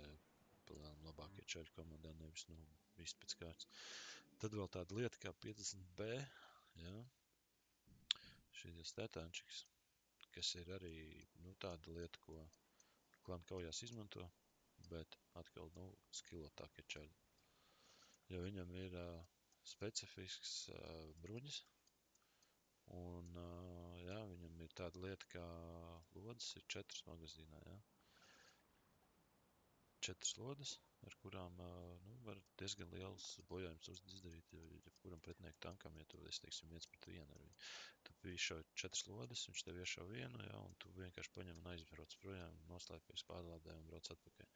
D: palielam labākie čaļu komandā, nevis, nu, viss pēc kārtas. Tad vēl tāda lieta kā 50B, jā. Šīs tetānčiks, kas ir arī, nu, tāda lieta, ko klanu kaujās izmanto, bet atkal, nu, skilotākie čaļi. Jo viņam ir specifisks bruņas, un, jā, viņam ir tāda lieta, kā lodes ir 4 magazīnā, jā. 4 lodes, ar kurām, nu, var diezgan liels bojājums izdarīt, jebkuram pretinieku tankam, ja tu, es teiksim, 1-1 ar viņu. Tu izšauj 4 lodes, viņš tev iešauj vienu, jā, un tu vienkārši paņem un aizbrauc projām, noslēpies pārlādē un brauc atpakaļ.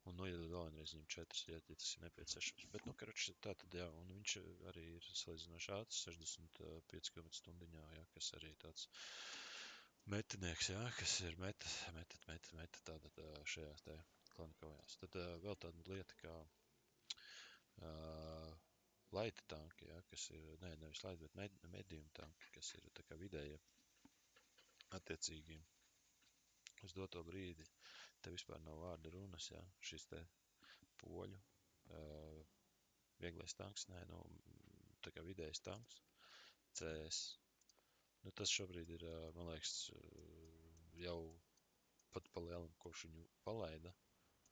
D: Un noiedod vēl vienreiz viņam 4, ja tas ir nepieciešams. Bet, nu, karoči, tā tad, jā, un viņš arī ir salīdzinoši ātrs, 65 km/h, jā, kas arī tāds metinieks, jā, kas ir meta tāda šajās te klanu kaujās. Tad vēl tāda lieta kā laita tanki, jā, kas ir, nevis laita, bet medium tanki, kas ir tā kā vidēja attiecīgi uz doto brīdi. Te vispār nav vārda runas, jā, šis te poļu vieglais tanks, nu, tā kā vidējais tanks, CS. Nu, tas šobrīd ir, man liekas, jau pat pa lielam, kopš viņu palaida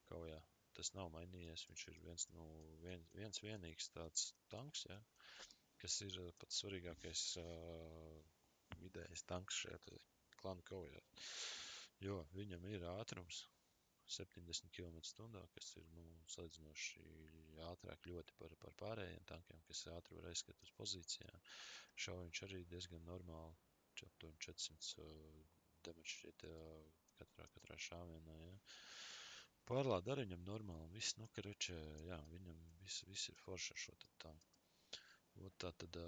D: kaujā. Tas nav mainījies, viņš ir viens vienīgs tāds tanks, jā, kas ir pats svarīgākais vidējais tanks šajā klanu kaujā. Jo viņam ir ātrums 70 km/h, kas ir, nu, salīdzinoši ātrāk ļoti par pārējiem tankiem, kas ātri var aizskat uz pozīcijām. Šauj viņš arī diezgan normāli, aptuveni 400 damage šķiet katrā šāvienā, jā. Pārlāda arī viņam normāli, viss, nu, karoče, jā, viņam viss ir forši ar šo tad tanku. Tā tad,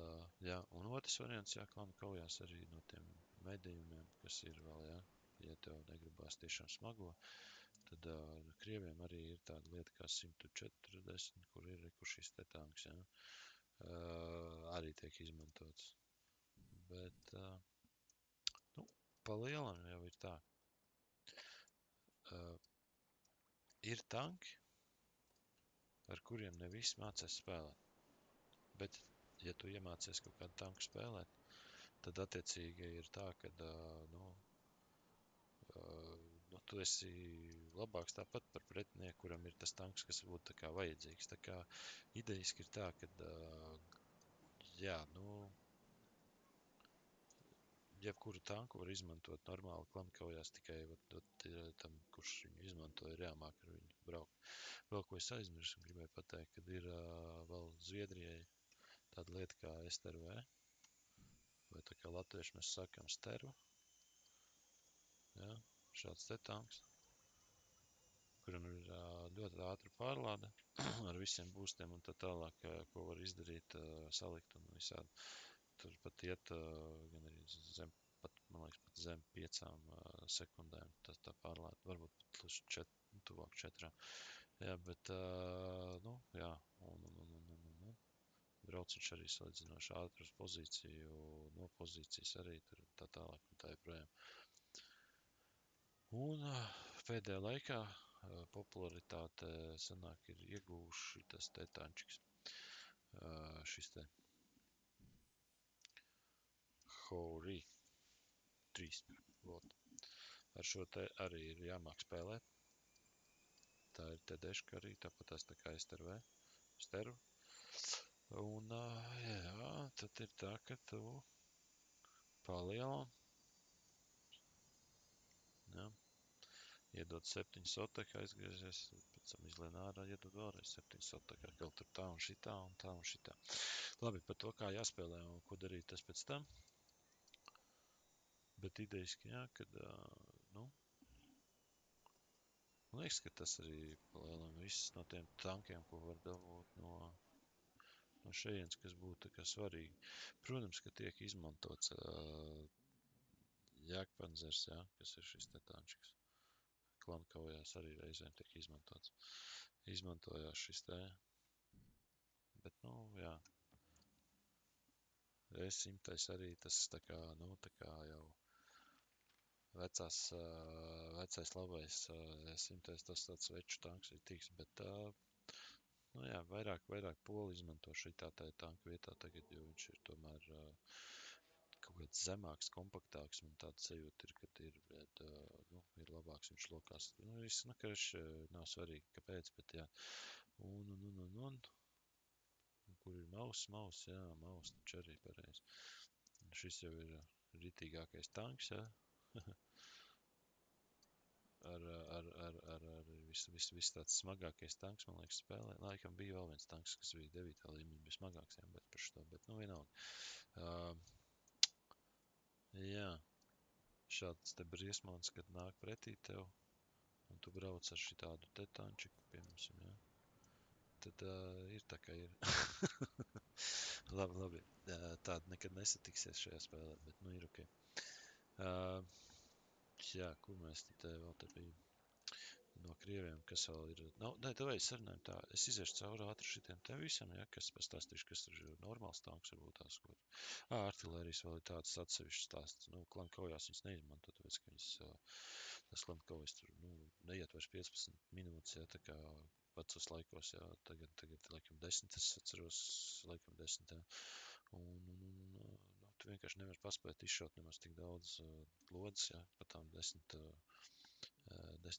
D: jā, un otrs variants, jā, klanu kaujās arī no tiem medījumiem, kas ir vēl, jā, ja tev negribās tiešām smago, tad krieviem arī ir tāda lieta kā 140, kur šis te tanks, jā, arī tiek izmantots. Bet, nu, pa lielam jau ir tā. Ir tanki, ar kuriem ne visi mācās spēlēt. Bet, ja tu iemācies kaut kādu tanku spēlēt, tad attiecīgi ir tā, ka, nu, tu esi labāks tāpat par pretinieku, kuram ir tas tanks, kas būtu tā kā vajadzīgs. Tā kā idejiski ir tā, ka, jā, nu, jebkuru tanku var izmantot normāli klanu kaujās, tikai tam, kurš viņu izmanto, ir jāmāk ar viņu braukt. Vēl ko es aizmirsu, gribēju pateikt, kad ir vēl Zviedrijai tāda lieta kā STRV, vai tā kā latvieši mēs sakam steru, jā, šāds te tanks, kuram ir ļoti ātra pārlāde ar visiem boostiem un tā tālāk, ko var izdarīt, salikt un visādi. Tur pat iet gan arī zem, man liekas, pat zem 5 sekundēm tā pārlāde, varbūt pat tuvāk 4. Jā, bet, nu, jā, un brauc viņš arī salīdzinoši ātri uz pozīciju, no pozīcijas arī tur tā tālāk un tā joprojām. Un pēdējā laikā popularitāte sanāk ir ieguvuši tas te tančiks. Šis te Hori 3. Vot. Ar šo te arī ir jāmāk spēlēt. Tā ir TDŠka arī, tāpat tās tā kā STRV, steru. Un, jā, tad ir tā, ka tu palielam, jā, iedod 7 soteka, aizgriezies, pēc tam izlien ārā, iedod vēlreiz 7 soteka, kaut tur tā un šitā un tā un šitā. Labi, par to, kā jāspēlē un ko darīt tas pēc tam. Bet idejiski, jā, kad, nu, man liekas, ka tas arī palielam viss no tiem tankiem, ko var dabūt no šejienes, kas būtu tā kā svarīgi. Protams, ka tiek izmantots Jēgpanzers, jā, kas ir šis te tančiks. Klankaujās arī reizēm tiek izmantots. Izmantojās šis te, bet, nu, jā. S100 arī tas tā kā, nu, tā kā jau vecais labais S100, tas tāds veču tanks ir tiks, bet, nu jā, vairāk poli izmanto šitā tā tanka vietā tagad, jo viņš ir tomēr kaut kāds zemāks, kompaktāks, man tāda sajūta ir, kad ir, bet, nu, ir labāks viņš lokās. Nu, viss, nu, karš nav svarīgi, kāpēc, bet jā. Un. Kur ir maus, jā, maus taču arī pareizi. Šis jau ir ritīgākais tanks, jā. ar viss tāds smagākais tanks, man liekas, spēlē. Laikam bija vēl viens tanks, kas bija 9. līmeņa, bija smagāks, jā, bet par šo, bet, nu, vienalga. Jā, šāds te briesmons, kad nāk pretī tev, un tu brauc ar šitādu te tančiku, piemēram, jā. Tad ir tā, kā ir. Labi. Tāda nekad nesatiksies šajā spēlē, bet nu ir ok. Jā, kur mēs te vēl te bijām? No krieviem, kas vēl ir... Nē, tev vajag sarunājumi tā. Es iziešu cauri ātri šitiem te visam, ja, kas pastāstīšu, kas tur ir normāls tanks, varbūt tās, ko... Artilērijas vēl ir tāds atsevišķs stāsts. Nu, klankaujās viņas neizmanto, tāpēc, ka viņas... Tas klantkaujas tur, nu, neiet vairs 15 minūtes, ja, tā kā vecos laikos, jā, tagad laikam 10, es atceros, laikam 10, jā. Nu, tu vienkārši nevar paspēt izšaut nemaz tik daudz lodes, jā, pa tām 10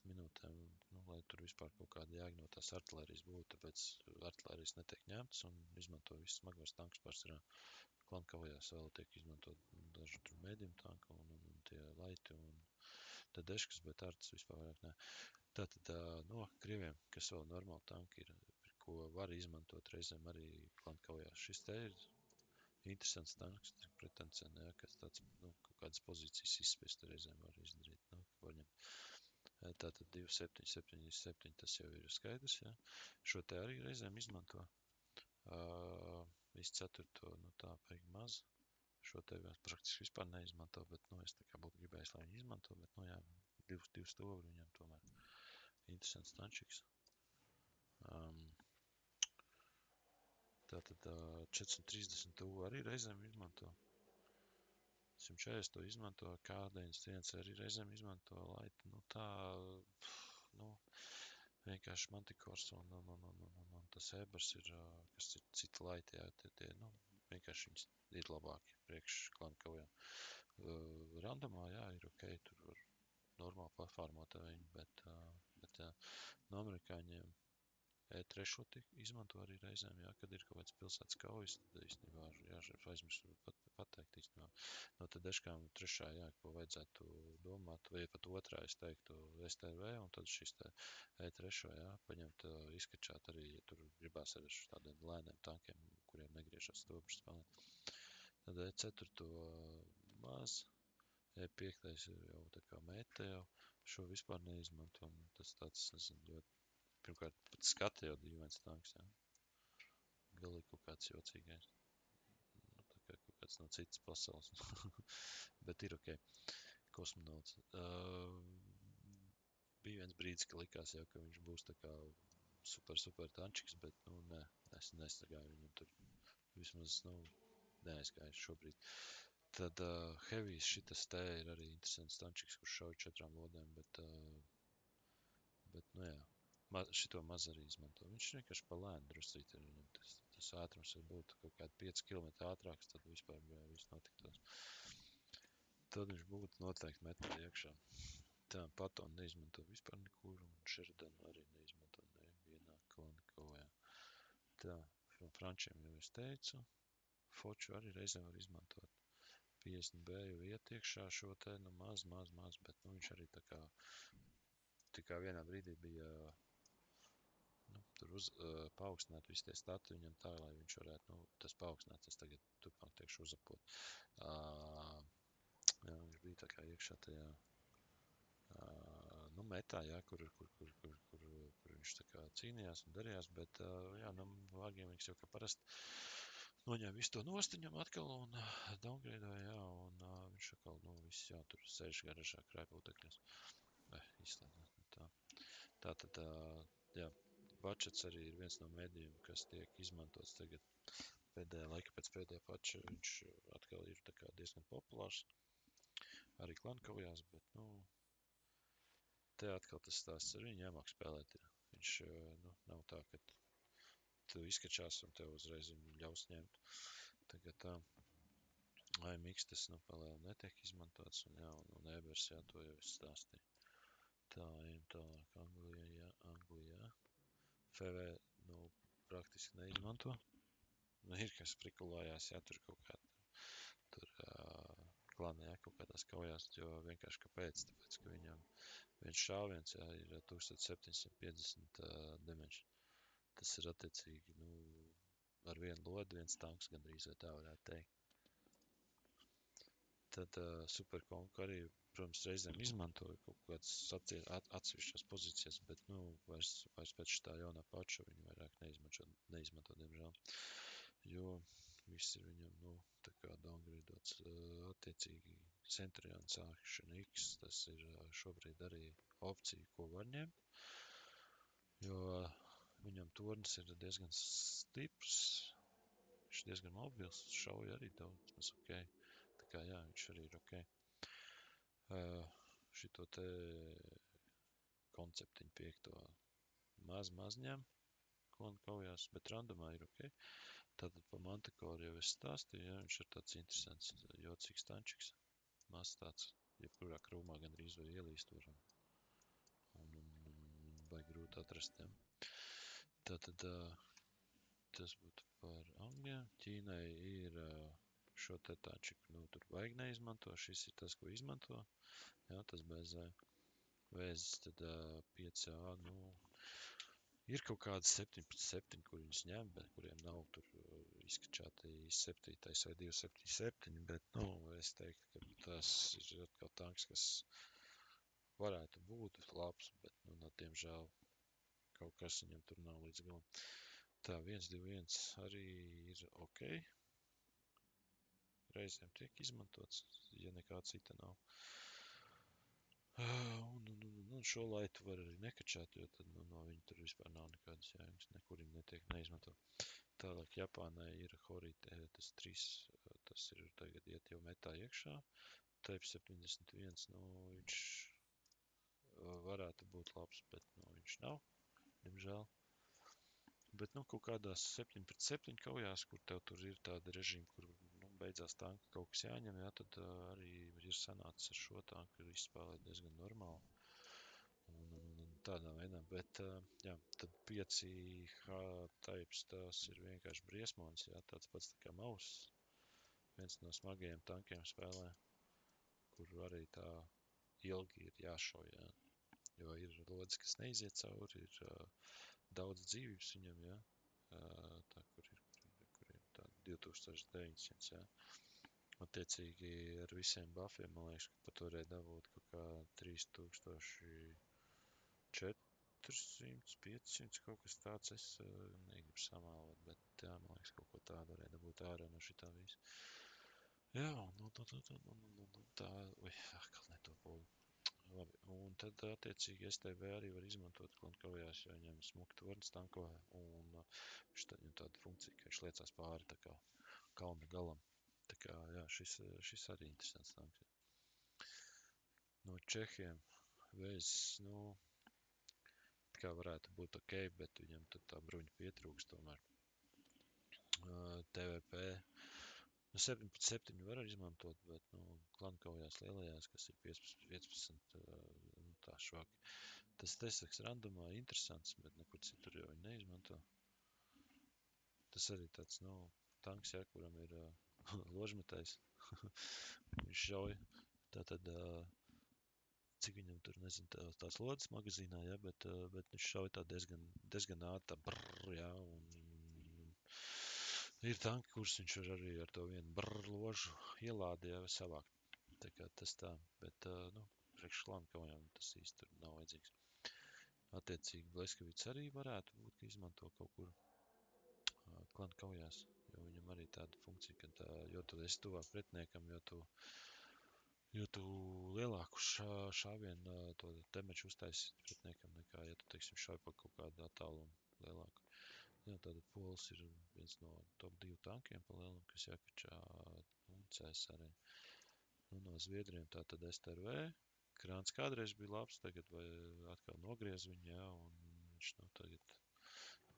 D: minūtēm, nu, lai tur vispār kaut kāda jēga no tās artilērijas būtu, tāpēc artilērijas netiek ņemtas un izmanto visus smagos tankus pārsvarā. Klankaujās vēl tiek izmantot daži tur medium tanki un tie laiti un tedeškas, bet artas vispār vairāk ne. Tātad no krieviem, kas vēl normāli tanki ir, ko var izmantot reizēm arī klankaujās. Šis te ir interesants tanks, pretencen, jā, kas tāds, nu, kaut kādas pozīcijas izspiest reizēm var izdarīt, nu, var ņemt. Tātad 2777, tas jau ir skaidrs, jā. Šo te arī reizēm izmanto. Visu 4. nu tā, paigi maz. Šo te praktiski vispār neizmanto, bet, nu, es tā kā būtu gribējis, lai viņi izmanto, bet, nu, jā, 2 stūri viņam tomēr. Interesants tančiks. Tātad 430 tuvu arī reizēm izmanto. 140 to izmanto, K91 arī reizēm izmanto, laiti, nu tā, nu, vienkārši Mantikors un tas Ebers ir, kas ir cita laiti, jā, tie, nu, vienkārši viņas ir labāki priekš klankaujā. Randomā, jā, ir ok, tur var normāli platformot viņu, bet jā, no amerikāņiem E3 izmanto arī reizēm, jā, kad ir kaut kāds pilsētas kaujas, tad īstenībā aizmirstu pateikt īstenībā. No tad deškām 3. jā, ko vajadzētu domāt, vai pat 2. es teiktu STV, un tad šis te E3, jā, paņemt, izskačāt arī, ja tur gribās ar tādiem lēniem tankiem, kuriem negriežas stobrs spēlēt. Tad E4 maz, E5 ir jau tā kā meta jau, šo vispār neizmanto, un tas tāds, nezinu, ļoti. Pirmkārt, pat skati jau dīvains tanks, jā. Galīgi kaut kāds jocīgais. Nu, tā kā kaut kāds no citas pasaules. Bet ir ok. Kosmonauts. Bija viens brīdis, ka likās jau, ka viņš būs tā kā super tančiks, bet, nu, nē, es nesagāju viņam tur. Vismaz, nu, neaizgāju šobrīd. Tad Heavijs šitas te ir arī interesants tančiks, kurš šauj 4 lodēm, bet, nu, jā. Šito maz arī izmanto. Viņš vienkārši pa lēnu druscīt ir viņam. Tas ātrums var būt kaut kādi 5 km ātrāks, tad vispār viss notiktos. Tad viņš būtu noteikti metā iekšā. Tā, Patonu neizmanto vispār nekur, un Šeridanu arī neizmanto nevienā klankaujā. Tā, frančiem jau es teicu. Foču arī reizēm var izmantot. 50B jau iet iekšā šo te, nu maz, bet, nu, viņš arī tā kā vienā brīdī bija nu, tur paaugstināt visi tie stati viņam tā, lai viņš varētu, nu, tas paaugstināts, tas tagad turpmāk tiekšu uzapot. Jā, viņš bija tā kā iekšā tajā, nu, metā, jā, kur viņš tā kā cīnījās un darījās, bet, jā, nu, Vārgiemīgs jau kā parasti noņēma visu to nost viņam atkal un downgradeoja, jā, un viņš atkal, nu, viss, jā, tur sēž garažā krājputekļos. Izslēdz, tā. Tātad, jā, Patchets arī ir viens no mēdījiem, kas tiek izmantots tagad pēdējā laika pēc pēdējā patcha. Viņš atkal ir tā kā diezgan populārs. Arī klankaujās, bet, nu, te atkal tas stāsts ar viņu jāmāk spēlēt. Viņš, nu, nav tā, ka tu izskačās un tev uzreiz viņu ļaus ņemt. Tagad tā, AMX tas, nu, palēl netiek izmantots, un jā, un Ebers, jā, to jau es stāstīju. Tā, ejam tālāk, Anglijā. FV, nu, praktiski neizmanto. Nu, ir, kas prikulājās, jā, tur kaut kā, tur klānē, jā, kaut kādās kaujās, jo vienkārši kāpēc, tāpēc, ka viņam viens šāviens, jā, ir 1750 damage. Tas ir attiecīgi, nu, ar vienu lodi, viens tanks gandrīz, vai tā varētu teikt. Tad Superkonku arī, protams, reizēm izmantoja kaut kādas atsevišķās pozīcijas, bet, nu, vairs pēc šitā jaunā patcha viņu vairāk neizmanto, diemžēl. Jo viss ir viņam, nu, tā kā downgradeots. Attiecīgi Centurions Action X, tas ir šobrīd arī opcija, ko var ņemt, jo viņam tornis ir diezgan stiprs, viņš diezgan mobils, šauja arī daudz, tas ok. Tā kā, jā, viņš arī ir ok. Šito te konceptiņu 5. maz ņem, kaujās, bet randomā ir ok. Tātad pa Manticoru jau es stāstīju, jā, viņš ir tāds interesants, jocīgs tančiks. Maz tāds, jebkurā krūmā gandrīz vai ielīst var. Un baigi grūti atrast, jā. Tātad tas būtu par Anglijā. Ķīnai ir šo te tančiku, nu, tur baigi neizmanto. Šis ir tas, ko izmanto. Jā, tas BZ. Vēzis tad 5A, nu, ir kaut kādas 7/7, kur viņus ņem, bet kuriem nav tur izskačāti 7. vai 277, bet, nu, es teiktu, ka tas ir atkal tanks, kas varētu būt labs, bet, nu, diemžēl kaut kas viņam tur nav līdz galam. Tā, 121 arī ir ok. Reizēm tiek izmantots, ja nekā cita nav. Un šo laitu var arī nekačāt, jo tad, nu, no viņa tur vispār nav nekādas jēgas, nekur viņa netiek neizmanto. Tālāk Japānai ir Hori tas 3, tas ir tagad iet jau metā iekšā. Type 71, nu, viņš varētu būt labs, bet, nu, viņš nav, diemžēl. Bet, nu, kaut kādās 7/7 kaujās, kur tev tur ir tāda režīma, kur, nu, beidzās tanka kaut kas jāņem, jā, tad arī ir sanācis ar šo tanku, ir izspēlēt diezgan normāli. Un tādā veidā, bet, jā, tad 5H types, tas ir vienkārši briesmons, jā, tāds pats tā kā Maus. Viens no smagajiem tankiem spēlē, kur arī tā ilgi ir jāšauj, jā. Jo ir lodes, kas neiziet cauri, ir daudz dzīvības viņam, jā. Tā, kur ir tā 2900, jā. Attiecīgi ar visiem buffiem, man liekas, ka par to varēja dabūt kaut kā 3400, 500, kaut kas tāds, es negribu samālot, bet jā, man liekas, kaut ko tādu varēja dabūt ārā no šitā visu. Jā, nu tā, atkal ne to polu. Labi, un tad attiecīgi STB arī var izmantot klankaujās, jo viņam smuki tornis tankoja, un viņš viņam tāda funkcija, ka viņš liecās pāri tā kā kalna galam. Tā kā, jā, šis arī interesants tanks. No Čehiem Vēzis, nu, tā kā varētu būt ok, bet viņam tad tā bruņa pietrūkst tomēr. TVP, nu, 7/7 var arī izmantot, bet, nu, klankaujās lielajās, kas ir 15, nu, tā švaki. Tas tesaks randomā interesants, bet nekur citur jau viņi neizmanto. Tas arī tāds, nu, tanks, jā, kuram ir ložmetais. Viņš šauj. Tātad, cik viņam tur, nezinu, tās lodes magazīnā, jā, bet viņš šauj tā diezgan ātri, tā brrr, jā, un ir tanki, kurus viņš var arī ar to vienu brrr ložu ielādi, jā, savākt. Tā kā tas tā, bet, nu, priekš klāna kaujām tas īsti tur nav vajadzīgs. Attiecīgi, Bleskavits arī varētu būt, ka izmanto kaut kur klāna kaujās, jo viņam arī tāda funkcija, ka jo tu esi tuvāk pretiniekam, jo tu lielāku šāvienu to damage uztaisi pretiniekam nekā, ja tu, teiksim, šauj pa kaut kādu attālumu lielāku. Jā, tātad Pols ir viens no top 2 tankiem pa lielam, kas jākačā un CS arī. Nu, no Zviedriem tātad STRV. Krāns kādreiz bija labs, tagad vai atkal nogriez viņu, jā, un viņš, nu, tagad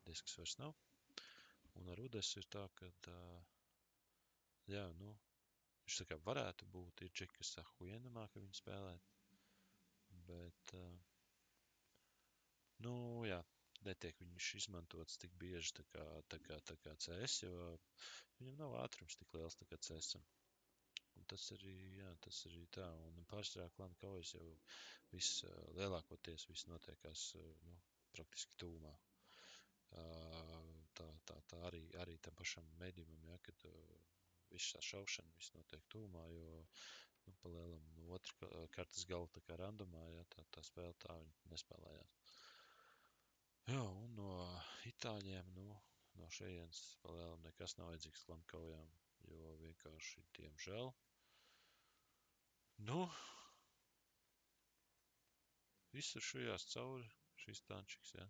D: disks vairs nav. Un ar Udesu ir tā, ka, jā, nu, viņš tā kā varētu būt, ir čeki, kas ahuiena māka viņu spēlēt, bet, nu, jā, netiek viņš izmantots tik bieži tā kā CS, jo viņam nav ātrums tik liels tā kā CS-am. Un tas arī, jā, tas arī tā, un pārsvarā klāna kaujas jau lielākoties viss notiekās, nu, praktiski tūmā. Tā arī tam pašam mēdījumam, jā, kad viss tā šaušana, viss notiek tūmā, jo, nu, pa lielam no otra kartas gala tā kā randomā, jā, tā spēle tā viņi nespēlējās. Jā, un no itāļiem, nu, no šejienes pa lielam nekas nav vajadzīgs klāna kaujām, jo vienkārši, diemžēl, nu, visur šujās cauri šīs tančiks, jā.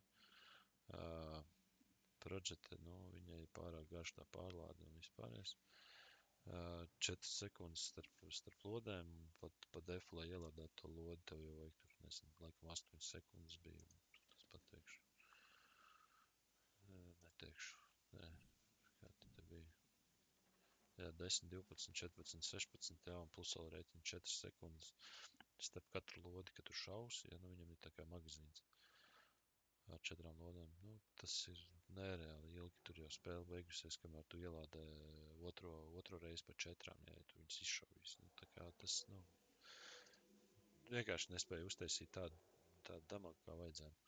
D: Projete, nu, viņai pārāk garš tā pārlāde un vispārējais. 4 sekundes starp lodēm, pa defu, lai ielādētu to lodi, tev jau vajag tur, nezinu, laikam 8 sekundes bija, tas pateikšu. Neteikšu, nē, kā tad te bija. Jā, 10, 12, 14, 16, jā, un plus vēl rēķina 4 sekundes starp katru lodi, kad tu šausi, ja, nu, viņam ir tā kā magazīns ar 4 lodēm. Nu, tas ir nereāli ilgi, tur jau spēle beigusies, kamēr tu ielādē otro reizi pa 4, ja tu viņus izšauvis. Nu, tā kā tas, nu, vienkārši nespēja uztaisīt tādu damagu, kā vajadzētu.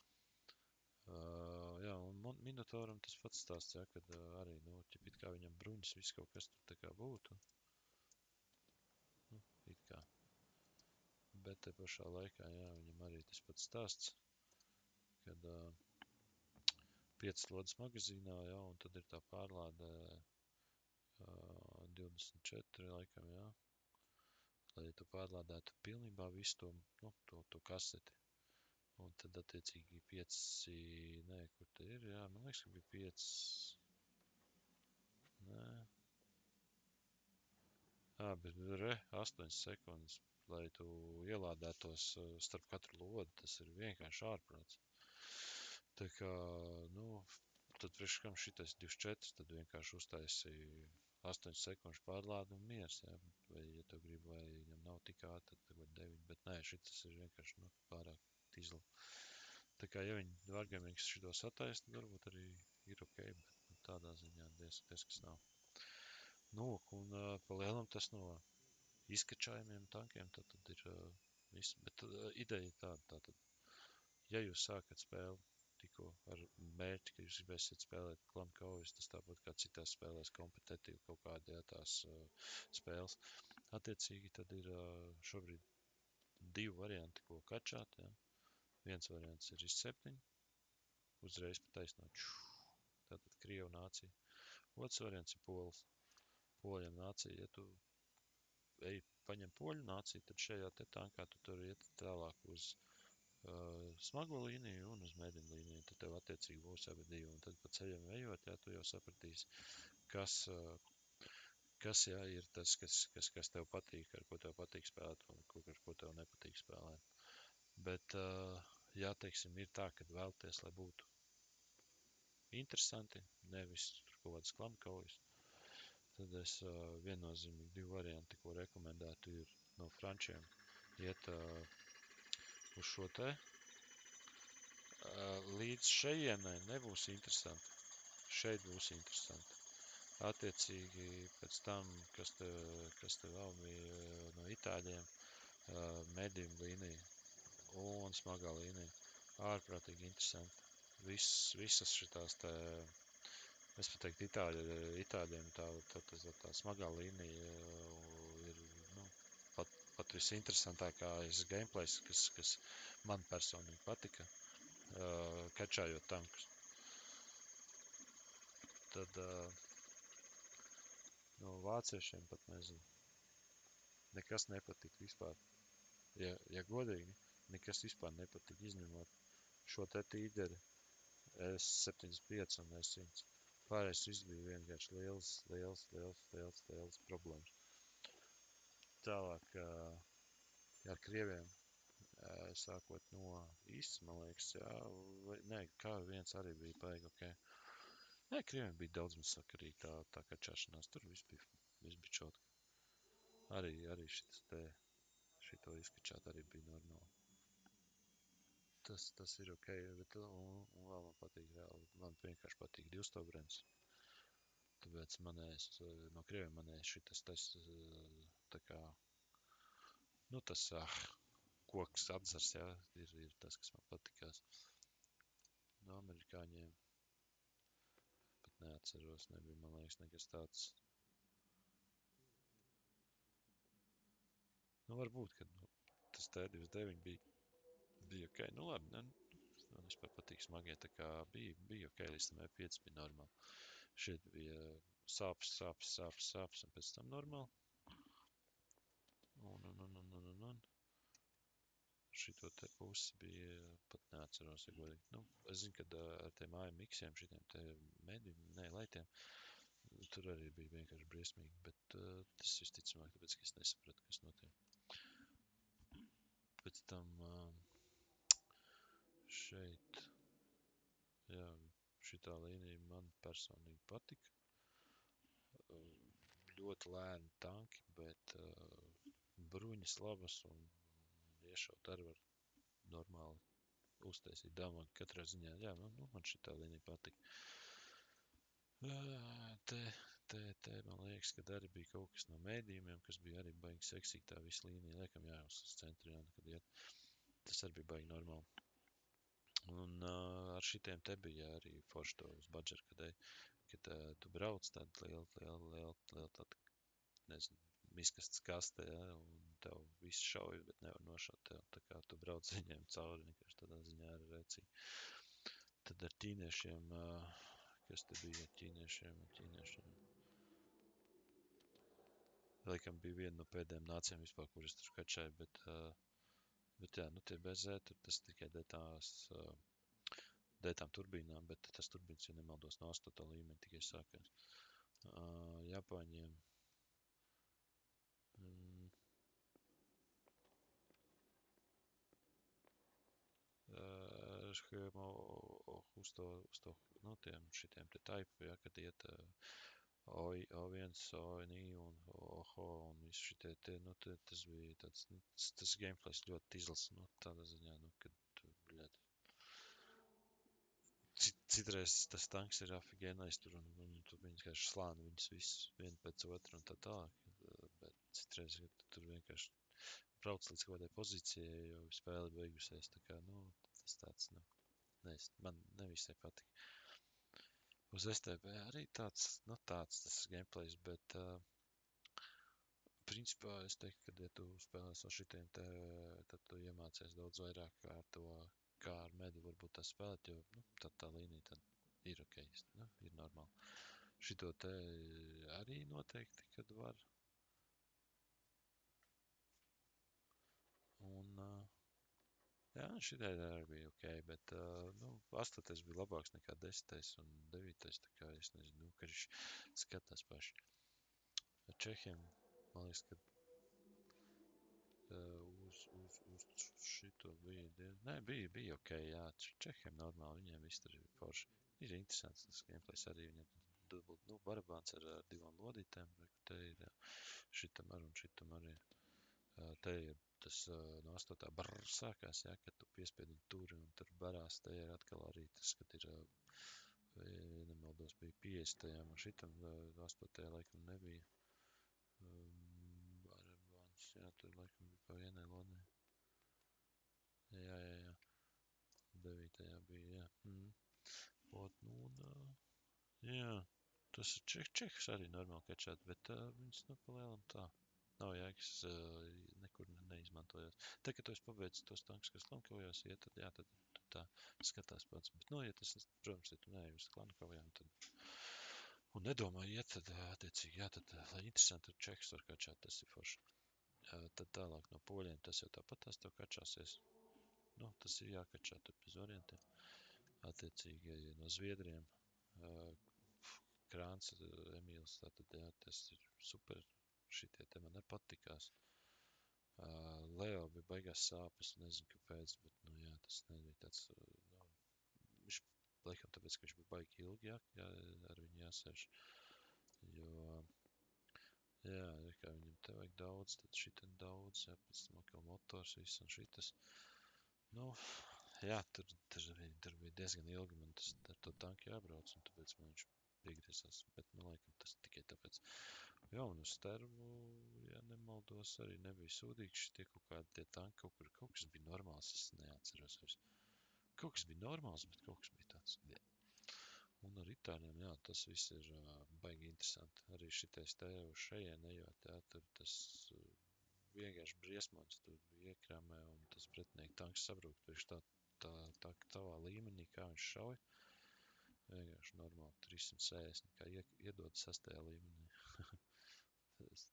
D: Jā, un Minotauram tas pats stāsts, jā, kad arī, nu, it kā viņam bruņas, viss kaut kas tur tā kā būtu. Nu, it kā. Bet te pašā laikā, jā, viņam arī tas pats stāsts, kad 5 lodas magazīnā, jā, un tad ir tā pārlāde 24, laikam, jā, lai tu pārlādētu pilnībā visu to, nu, to kaseti. Un tad attiecīgi 5, nē, kur te ir, jā, man liekas, ka bija 5, nē, bet 8 sekundes, lai tu ielādētos starp katru lodu, tas ir vienkārši ārprāts. Tā kā, nu, tad priekš kam šitais 24, tad vienkārši uztaisi 8 sekundžu pārlādu un miers, jā, vai, ja tu gribi, vai viņam nav tik ātri, tad var 9, bet nē, šitas ir vienkārši, nu, pārāk tizli. Tā kā, ja viņi Wargamings šito sataisa, tad varbūt arī ir ok, bet, nu, tādā ziņā diez kas nav. Nu, un pa lielam tas no izkačājumiem tankiem, tad ir viss, bet ideja ir tātad, ja jūs sākat spēli tikko ar mērķi, ka jūs gribēsiet spēlēt klāna kaujas, tas tāpat kā citās spēlēs kompetitīvi kaut kādi, jā, tās spēles. Attiecīgi tad ir šobrīd 2 varianti, ko kačāt, jā. Viens variants ir iz 7, uzreiz pa taisnā, tātad Krievu nācija. Otrs variants ir Pols. Poļiem nācija, ja tu paņem poļu nāciju, tad šajā te tankā tu tur iet tālāk uz smago līniju un uz mēdinu līniju, tad tev attiecīgi būs abi divi, un tad pa ceļam ejot, jā, tu jau sapratīsi, kas jā, ir tas, kas tev patīk, ar ko tev patīk spēlēt un ar ko tev nepatīk spēlēt. Bet, jā, teiksim, ir tā, kad vēlaties, lai būtu interesanti, nevis tur kaut kādas klāna kaujas, tad es viennozīmīgi 2 varianti, ko rekomendētu, ir no frančiem iet uz šo te. Līdz šejienai nebūs interesanti. Šeit būs interesanti. Attiecīgi pēc tam, kas te vēl bija no itāļiem, medium līnija un smagā līnija. Ārprātīgi interesanti. Visas šitās te, es pat teiktu, itāļiem tā smagā līnija ir, nu, pat visinteresantākais gameplays, kas man personīgi patika, kačājot tankus. Tad no vāciešiem pat nezinu. Nekas nepatika vispār. Ja godīgi, nekas vispār nepatika, izņemot šo te tīderi S75 un S100. Pārējais viss bija vienkārši liels problēmas. Tālāk ar krieviem, sākot no īsts, man liekas, jā, vai, nē, kā viens arī bija baigi, ok. Nē, krieviem bija daudz maz sakarīgi tā kačāšanās, tur viss bija čotki. Arī šito izkačāt arī bija normāli. Tas ir ok, bet un vēl man patīk reāli, man vienkārši patīk divstūbrens. Tāpēc no krieviem manējs šitas tā kā, nu tas koks atzars, jā, ir tas, kas man patikās. No amerikāņiem pat neatceros, nebija, man liekas, nekas tāds. Nu, varbūt, kad tas T29 bija ok, nu labi, man vispār patīk smagie, tā kā bija ok, līdz tam E5 bija normāli. Šeit bija sāpes, un pēc tam normāli. Un šito te pusi bija, pat neatceros, ja godīgi. Nu, es zinu, kad ar tiem AMX-iem, šitiem te laitiem, tur arī bija vienkārši briesmīgi, bet tas visticamāk, tāpēc, ka es nesapratu, kas notiek. Pēc tam šeit, jā, šitā līnija man personīgi patika. Ļoti lēni tanki, bet bruņas labas un iešaut arī var normāli uztaisīt damagu katrā ziņā. Jā, man šitā līnija patika. Te man liekas, kad arī bija kaut kas no mēdījumiem, kas bija arī baigi seksīgi tā visa līnija. Liekam, jā, uz centrionu, kad iet. Tas arī bija baigi normāli. Un ar šitiem te bija arī forši to uz badžeru, kad tu brauc tādu lielu, tādu, nezinu, miskastas kaste, ja, un tev viss šauj, bet nevar nošaut tev. Tā kā tu brauc viņiem cauri, vienkārši tādā ziņā arī rēcīgi. Tad ar ķīniešiem, kas te bija ar ķīniešiem? Laikam bija viena no pēdējām nācijām vispār, kuras tur kačāja, bet jā, nu tie BZ, tur tas tikai dētām turbīnām, bet tas turbīns, ja nemaldos, no 8. līmeņa tikai sākās. Japāņiem uz to, nu, šitiem te taipu, ja, kad iet O1, ONI un OHO un visu šitie te, nu, tas bija tāds, nu, tas gameplays ļoti izlas, nu, tādā ziņā, nu, kad tu, bļēt, citreiz tas tanks ir afigēnais tur un tu vienkārši slāni viņus visus vienu pēc otru un tā tālāk, bet citreiz, kad tur vienkārši brauc līdz kaut kādai pozīcijai, jo spēle beigusies, tā kā, nu, tas tāds, nu, man nevisai patika. Uz STB arī tāds tas gameplays, bet principā es teiktu, ka, ja tu spēlēs ar šitiem te, tad tu iemācies daudz vairāk ar to, kā ar medu varbūt tā spēlēt, jo, nu, tad tā līnija tad ir ok, nu, ir normāli. Šito te arī noteikti, kad var. Un, jā, šitai arī bija ok, bet, nu, 8. bija labāks nekā 10. un 9. tā kā, es nezinu, nu, ka viņš skatās paši. Ar Čehiem, man liekas, ka uz šito bija bija ok, jā, Čehiem normāli, viņiem viss tur ir forši. Ir interesants tas gameplays arī, viņiem dubult, nu, barabāns ar 2 lodītēm, te ir šitam ar un šitam arī. Te ir tas no 8. brrr sākās, jā, kad tu piespiedi turi un tur barās, te ir atkal arī tas, kad ir, nemaldos, bija 50. un šitam 8. laikam nebija. Barabāns, jā, tur laikam bija pa vienai lodē. Jā. 9. bija, jā. Ot, nu, un, jā, tas Čehs arī normāli kačāt, bet viņas, nu, pa lielam tā. Nav jēgas nekur neizmantojot. Tad, kad tu esi pabeidzis tos tankus, kas klankaujās iet, tad jā, tad tu tā skatās pats. Bet, ja tas, protams, ja tu neej uz klankaujām, tad un nedomā iet, tad attiecīgi, jā, tad, lai interesanti, tad čeks var kačāt, tas ir forši. Tad tālāk no poļiem tas jau tāpat tās tev kačāsies. Tas ir jākačā, tur bez variantiem. Attiecīgi no Zviedriem Krāns, Emīls, tātad, jā, tas ir super, šitie te man nepatikās. Leo bija baigās sāpes, nezinu kāpēc, bet, jā, tas nebija tāds, viņš, laikam tāpēc, ka viņš bija baigi ilgi, jā, ar viņu jāsēž, jo, jā, kā viņam te vajag daudz, tad šitam daudz, jā, pēc tam atkal motors, viss un šitas, jā, tur bija diezgan ilgi, man tas ar to tanku jābrauc, un tāpēc man viņš piegriezās, bet, laikam, tas tikai tāpēc. Jā, un uz Stervu, ja nemaldos, arī nebija sūdīgs šitie kaut kādi tie tanki, kaut kas bija normāls, es neatceros vairs. Kaut kas bija normāls, bet kaut kas bija tāds, jā. Un ar itāļiem, jā, tas viss ir baigi interesanti. Arī šitais te uz šajien ejot, jā, tur tas vienkārši briesmonis, tur iekrāmē, un tas pretinieki tanks sabrūk, priekš tā tavā līmenī, kā viņš šauj. Vienkārši normāli 360, kā iedod 6. līmenī. Tas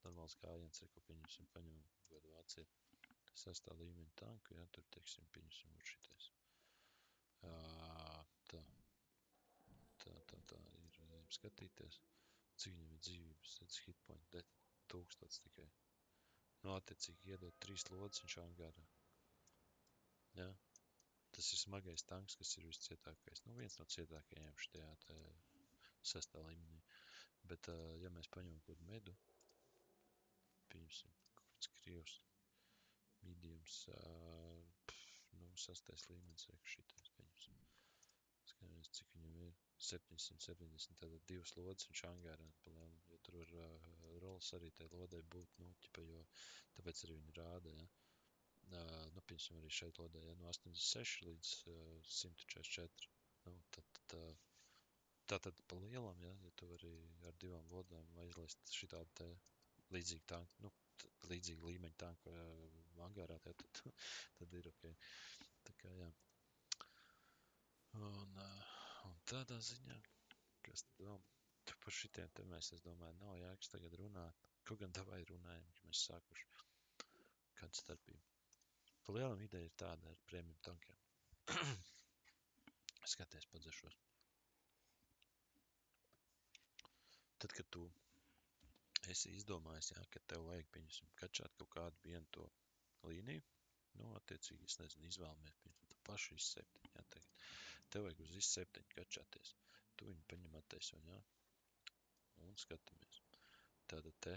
D: normāls gājiens ir, ko paņemam godu Vācija. 6. līmeņa tanku, jā, tur, teiksim, pieņemsim var šitais. Tā ir skatīties, cik viņam ir dzīvības, tas hitpoint, 1000 tikai. Attiecīgi iedod 3 lodes viņš angārā. Jā. Tas ir smagais tanks, kas ir viscietākais. Viens no cietākajiem šitajā 6. līmenī. Bet, ja mēs paņemam kaut medu, pieņemsim, kaut kāds krievs, mediums, 6. līmenis, šitais, pieņemsim. Skatāmies, cik viņam ir. 770, tātad 2 lodes viņš angārā palēlam. Jo tur var rolas arī tai lodai būt, jo tāpēc arī viņi rāda, ja. Pieņemsim arī šeit lodē, ja, no 86 līdz 144. Tātad pa lielam, ja tu vari ar 2 lodēm aizlaist šitādu te līdzīgu tanku, līdzīgu līmeņu tanku angārā, tad ir ok. Tā kā, jā. Un tādā ziņā, kas tad vēl? Par šitiem te mēs, es domāju, nav jēgas tagad runāt. Kaut gan davai runājam, ja mēs sākuši. Kāda starpība? Pa lielam ideja ir tāda ar premium tankiem. Skaties, padzeršos. Tad, kad tu esi izdomājis, jā, ka tev vajag, pieņemsim, kačāt kaut kādu vienu to līniju, attiecīgi, es nezinu, izvēlamies, pieņemsim, tu pašu IS-7, jā, tagad. Tev vajag uz IS-7 kačāties. Tu viņu paņem attaiso, jā. Un skatāmies. Tātad te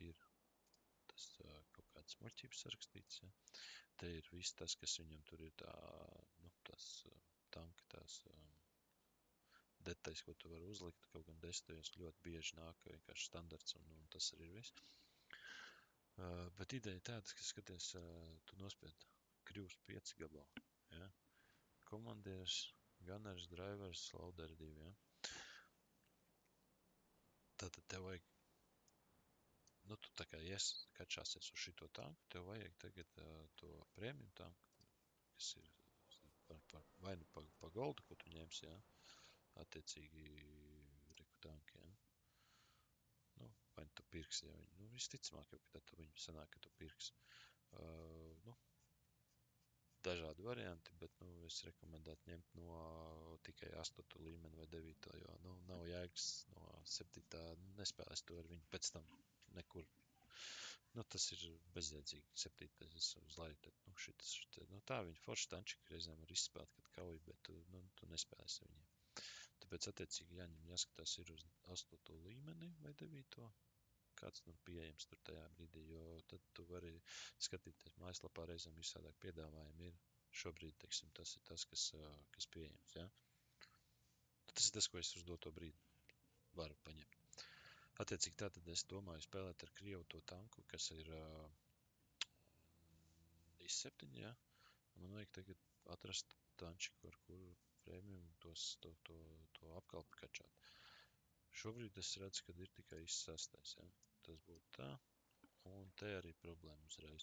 D: ir tas kaut kāds muļķības sarakstīts, jā. Te ir viss tas, kas viņam tur ir tās tanka, tās detaļas, ko tu vari uzlikt, kaut gan desmitajos ļoti bieži nāk vienkārši standarts, un tas arī ir viss. Bet ideja tāda, ka skaties, tu nospied Krievs 5 gabalu, jā. Komandieris, gunners, drivers, loader 2, jā. Tātad tev vajag, tu tā kā kačāsies uz šito tanku, tev vajag tagad to premium tanku, kas ir vai nu pa goldu, ko tu ņemsi, jā, attiecīgi reku tanki, jā. Vai nu tu pirksi, jā, viņu, visticamāk jau, ka tad tu viņu sanāk, ka tu pirksi. Dažādi varianti, bet, es rekomendētu ņemt no tikai 8. līmeni vai 9. Jo, nav jēgas no 7. nespēlēs to ar viņu pēc tam nekur. Tas ir bezjēdzīgi. 7. es uz laju, tad, šitas, tā viņi forši tančiki reizēm var izspēlēt, kad kauj, bet, tu nespēlēsi viņiem. Tāpēc, attiecīgi, jāskatās ir uz 8. līmeni vai 9. Kāds pieejams tur tajā brīdī, jo tad tu vari skatīties mājaslapā reizēm visādāk piedāvājumi ir. Šobrīd, teiksim, tas ir tas, kas pieejams, jā. Tas ir tas, ko es uz doto brīdi varu paņemt. Attiecīgi tātad es domāju spēlēt ar Krievu to tanku, kas ir IS-7, jā. Man vajag tagad atrast tančiku, ar kuru premium to apkalpi kačāt. Šobrīd es redzu, ka ir tikai IS-6, jā. Tas būtu tā. Un te arī problēma uzreiz.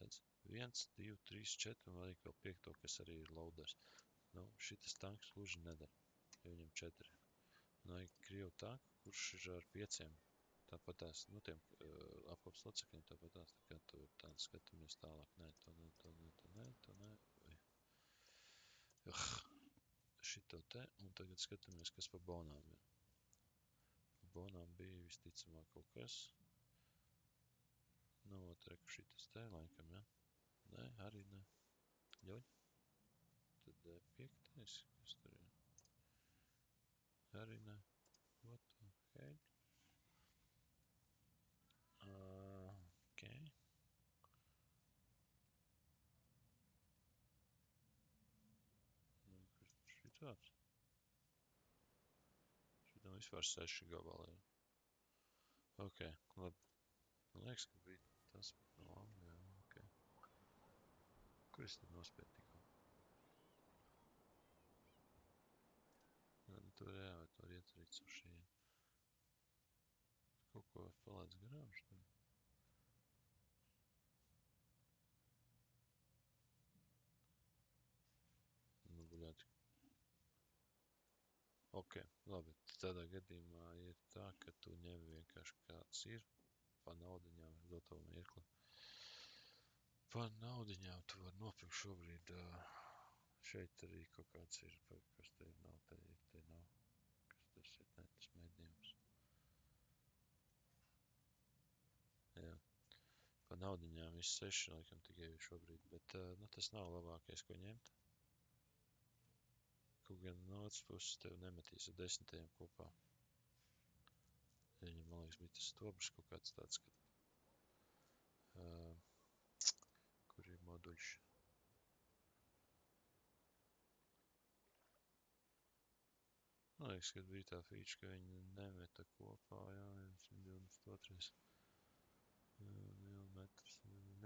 D: Redz, 1, 2, 3, 4 un vajag vēl 5, kas arī ir loaders. Nu, šitas tanks gluži nedara, ja viņam 4. Nu, vajag Krievu tanku, kurš ir ar 5. Tāpatās, nu, tiem apkops locekļiem tāpatās, tā kā tur tā skatāmies tālāk. Nē, to nē. Šito te, un tagad skatāmies, kas pa bonām ir. Pa bonām bija visticamāk kaut kas. Nu, reku šitas te, laikam, ja? Nē, arī nē. Ļoņ. Tad 5. Kas tur ir? Arī nē. What the hell? Ok. Nu, kas tur šitāds? Šitam vispār 6 gabali ir. Ok, labi. Man liekas, ka bija tas, bet no labi, jā, ok. Kur es tad nospēju tikko? Jā, nu tur jā, vai tur iecerīts uz šeit. Kaut ko palaids garām šeit. Nu, buļāt. Ok, labi. Tādā gadījumā ir tā, ka tu ņem vienkārši kāds ir. Pa naudiņām, es doto mirkli. Pa naudiņām tu var nopirkt šobrīd. Šeit arī kaut kāds ir, kas te ir, nav, te ir, te nav. Kas tas ir, ne, tas mēdījums. Jā. Pa naudiņām viss 6, laikam tikai šobrīd, bet, nu, tas nav labākais, ko ņemt. Kaut gan no otras puses tev nemetīs ar 10 kopā. Viņam, man liekas, bija tas stobrs kaut kāds tāds, ka, kur ir moduļš. Man liekas, ka bija tā feature, ka viņi nemeta kopā, jā, 122. Milimetrs,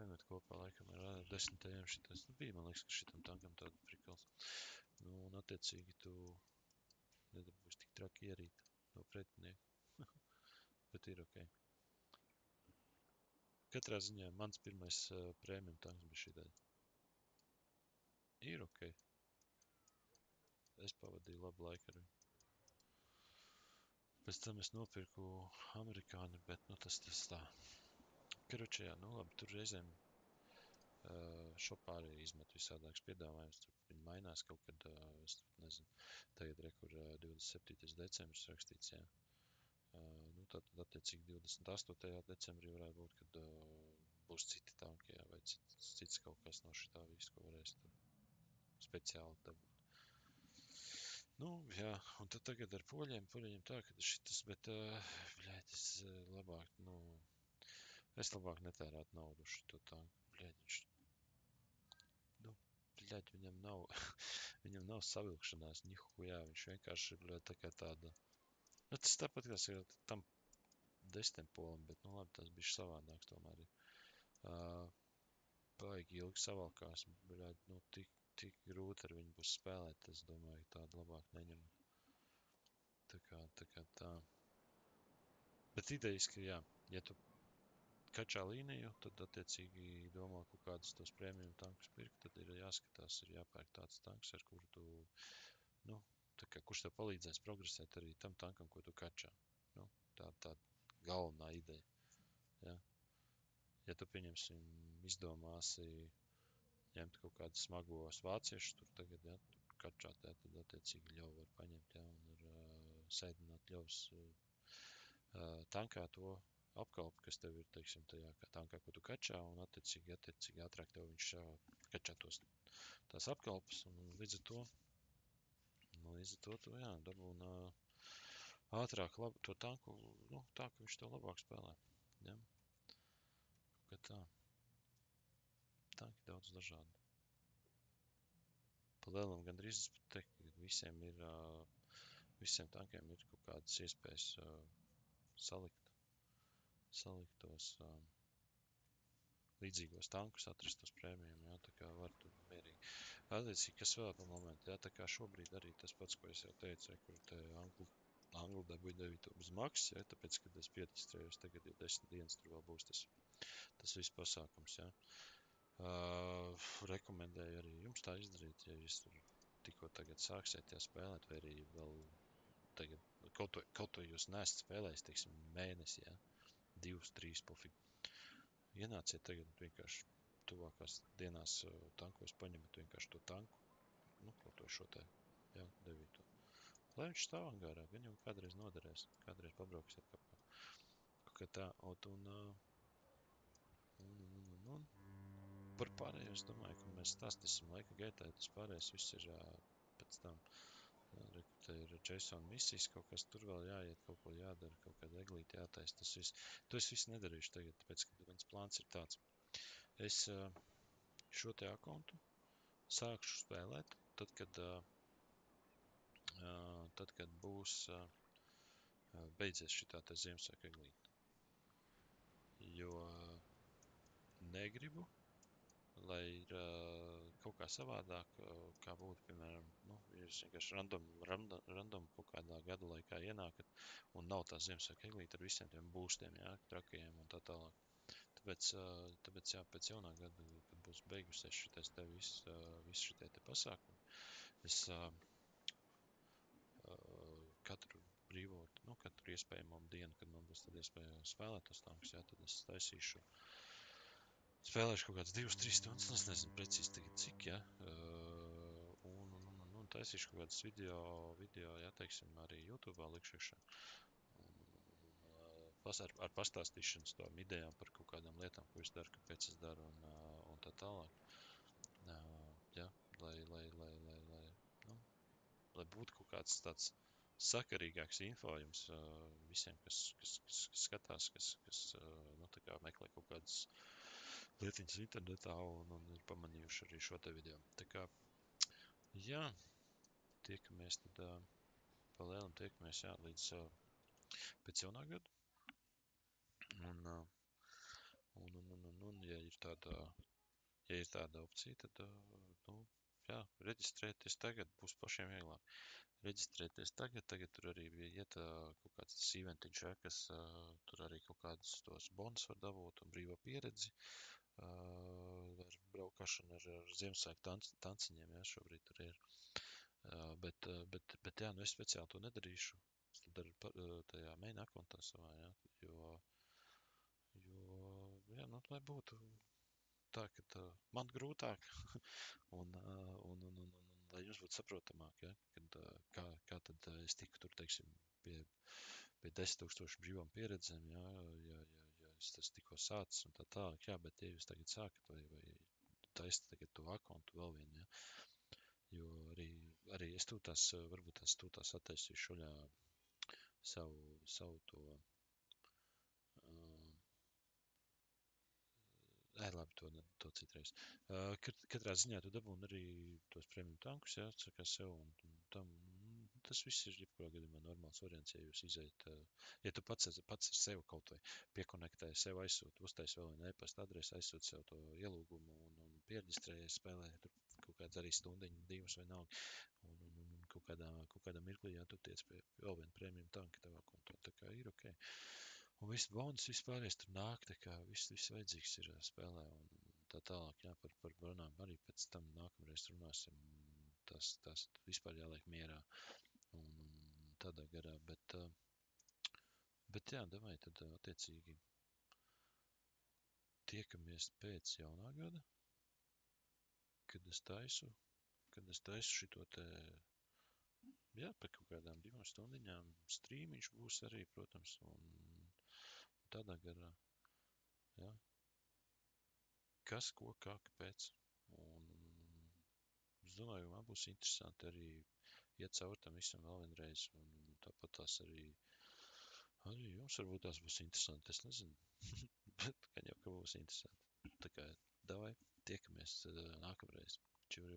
D: nemet kopā, laikam, ar 10 šitais. Nu, bija, man liekas, ka šitam tankam tāda prikals. Nu, un attiecīgi tu nedarbūs tik traki ierīt no pretinieku. Bet ir ok. Katrā ziņā mans pirmais premium tanks bija šitai. Ir ok. Es pavadīju labu laiku ar viņu. Pēc tam es nopirku amerikāni, bet, nu, tas tā. Karoči, jā, nu, labi, tur reizēm šopā arī izmet visādāks piedāvājums. Tur viņi mainās kaut kad, es nezinu, tagad rekur 27. decembris rakstīts, jā. Nu, tad attiecīgi 28. decembrī varētu būt, kad būs citi tanki, jā, vai cits kaut kas no šitā visu, ko varēs tur speciāli dabūt. Nu, jā, un tad tagad ar poļiem tā, ka šitas, bet, bļēd, es labāk, nu, es labāk netērētu naudu uz šito tanku, bļēd, viņš, nu, bļēd, viņam nav savilkšanās, nihujā, viņš vienkārši, bļēd, tā kā tāda, nu, tas tāpat, kas ir tam 10 polim, bet, nu, labi, tas bišķi savādāks tomēr ir. Baigi ilgi savalkās, bļēd, nu, tik grūti ar viņu būs spēlēt, es domāju, tādu labāk neņem. Tā kā tā. Bet idejiski, jā, ja tu kačā līniju, tad attiecīgi domā kaut kādus tos premium tankus pirkt, tad ir jāskatās, ir jāpērk tāds tanks, ar kuru tu, nu, tā kā, kurš tev palīdzēs progresēt arī tam tankam, ko tu kačā. Nu, tā galvenā ideja, jā. Ja tu, pieņemsim, izdomāsi ņemt kaut kādus smagos vāciešus, tur tagad, ja, tur kačā tā, tad attiecīgi ļauj var paņemt, ja, un ar sēdināt ļaus tankā to apkalpu, kas tev ir, teiksim, tajā kā tankā, ko tu kačā, un attiecīgi ātrāk tev viņš kačā tās apkalpes, un līdz ar to tu, jā, dabūna ātrāk to tanku, nu, tā, ka viņš tev labāk spēlē, ja. Kaut kā tā. Tanki daudz dažādi. Pa lielam gandrīz es pat teiktu, ka visiem tankiem ir kaut kādas iespējas salikt tos līdzīgos tankus, atrast tos prēmijum, jā, tā kā var tur mierīgi. Attiecīgi, kas vēl pa momentu, jā, tā kā šobrīd arī tas pats, ko es jau teicu, kur te Angli dabūja 9 bez maksas, jā, tāpēc, kad es pietestrējos, tagad jau 10 dienas tur vēl būs tas Tas viss pasākums, ja. Rekomendēju arī jums tā izdarīt, ja jūs tur tikko tagad sāksiet spēlēt, vai arī vēl tagad, kaut to jūs neesat spēlējis, teiksim, mēnesi, ja, 2, 3, pofīgi. Ienāciet tagad vienkārši tuvākās dienās tankos paņemat vienkārši to tanku, kaut to šo te, jā, 9. Lai viņš stāv angārā, gan jau kādreiz noderēs, kādreiz pabrauksiet kaut kā tā, un par pārējo es domāju, ka mēs stāstīsim laika gaitā, ja tas pārējais viss ir pēc tam, te ir Jason misijas, kaut kas tur vēl jāiet, kaut ko jādara, kaut kāda eglīte jātais, tas viss, to es visu nedarīšu tagad, tāpēc, ka mans plāns ir tāds. Es šo te akontu sākšu spēlēt, tad, kad būs beidzies šitā te Ziemassvētku eglīte. Jo negribu, lai ir kaut kā savādāk, kā būtu, piemēram, jūs vienkārši random kaut kādā gada laikā ienākat un nav tā Ziemassvētku eglīte ar visiem tiem būstiem, jā, trakajiem un tā tālāk. Tāpēc jā, pēc jaunā gada, kad būs beigusies šitais te viss šitie te pasākumi, es katru iespējamo dienu, kad man būs tad iespēja spēlēt tos tankus, jā, tad es spēlēšu kaut kāds 2-3 stundas, es nezinu precīzi tagad cik, ja, un taisīšu kaut kādas video, jā, teiksim, arī YouTube'ā likšu iekšā, ar pastāstīšanas tām idejām par kaut kādām lietām, ko es daru, kāpēc es daru, un tā tālāk, jā, lai būtu kaut kāds tāds sakarīgāks info jums visiem, kas skatās, kas tā kā meklē kaut kādas lietiņas internetā un ir pamanījuši arī šo te video. Tā kā, jā, tiekamies tad, palielam tiekamies, jā, līdz pēc jaunā gada. Un ja ir tāda opcija, tad, jā, reģistrēties tagad būs pašiem vieglāk. Reģistrēties tagad tur arī iet kaut kāds tas eventiņš, ja, kas tur arī kaut kādus tos bonus var dabūt un brīvo pieredzi ar braukšanu ar Ziemassvētku tanciņiem, ja, šobrīd tur ir. Bet jā, es speciāli to nedarīšu. Es to daru tajā main akontā savā, ja, jo, jā, lai būtu tā, ka man grūtāk un lai jums būtu saprotamāk, ja, kā tad es tiku tur, teiksim, pie 10,000 brīvām pieredzēm, ja es tas tikko sācis un tā tālāk, jā, bet ja jūs tagad sākat vai taisat tagad to akontu vēl vienu, ja, jo arī es varbūt tās attaisīšu šoļā savu to, labi, to citreiz. Katrā ziņā tu dabūni arī tos premium tankus, jā, kā sev, un tam, tas viss ir jebkurā gadījumā normāls variants, ja jūs izējat, ja tu pats ar sevi kaut vai piekonektē, sev aizsūti, uztais vēl vienu e-pasta adresi, aizsūti sev to ielūgumu un pierģistrējies, spēlē tur kaut kāds arī stundiņu, 2 vai nav, un kaut kādā mirklī, jā, tu tiec pie vēl vienu premium tanka tavā kontā, tā kā ir ok. Un viss bonus, viss pārējais tur nāk, tā kā viss vajadzīgs ir spēlē un tā tālāk, jā, par brunām arī pēc tam nākamreiz runāsim, tas vispār jāliek mierā un tādā garā, bet jā, davai, tad attiecīgi tiekamies pēc jaunā gada, kad es taisu šito te, jā, par kaut kādām 2 stundiņām strīmiņš būs arī, protams, un tādā garā, jā, kas, ko, kā, kāpēc, un es domāju, man būs interesanti arī iet cauri tam visam vēl vienreiz, un tāpat tās arī jums varbūt tās būs interesanti, es nezinu, bet gan jau, ka būs interesanti. Tā kā, davai, tiekamies nākamreiz. Čau.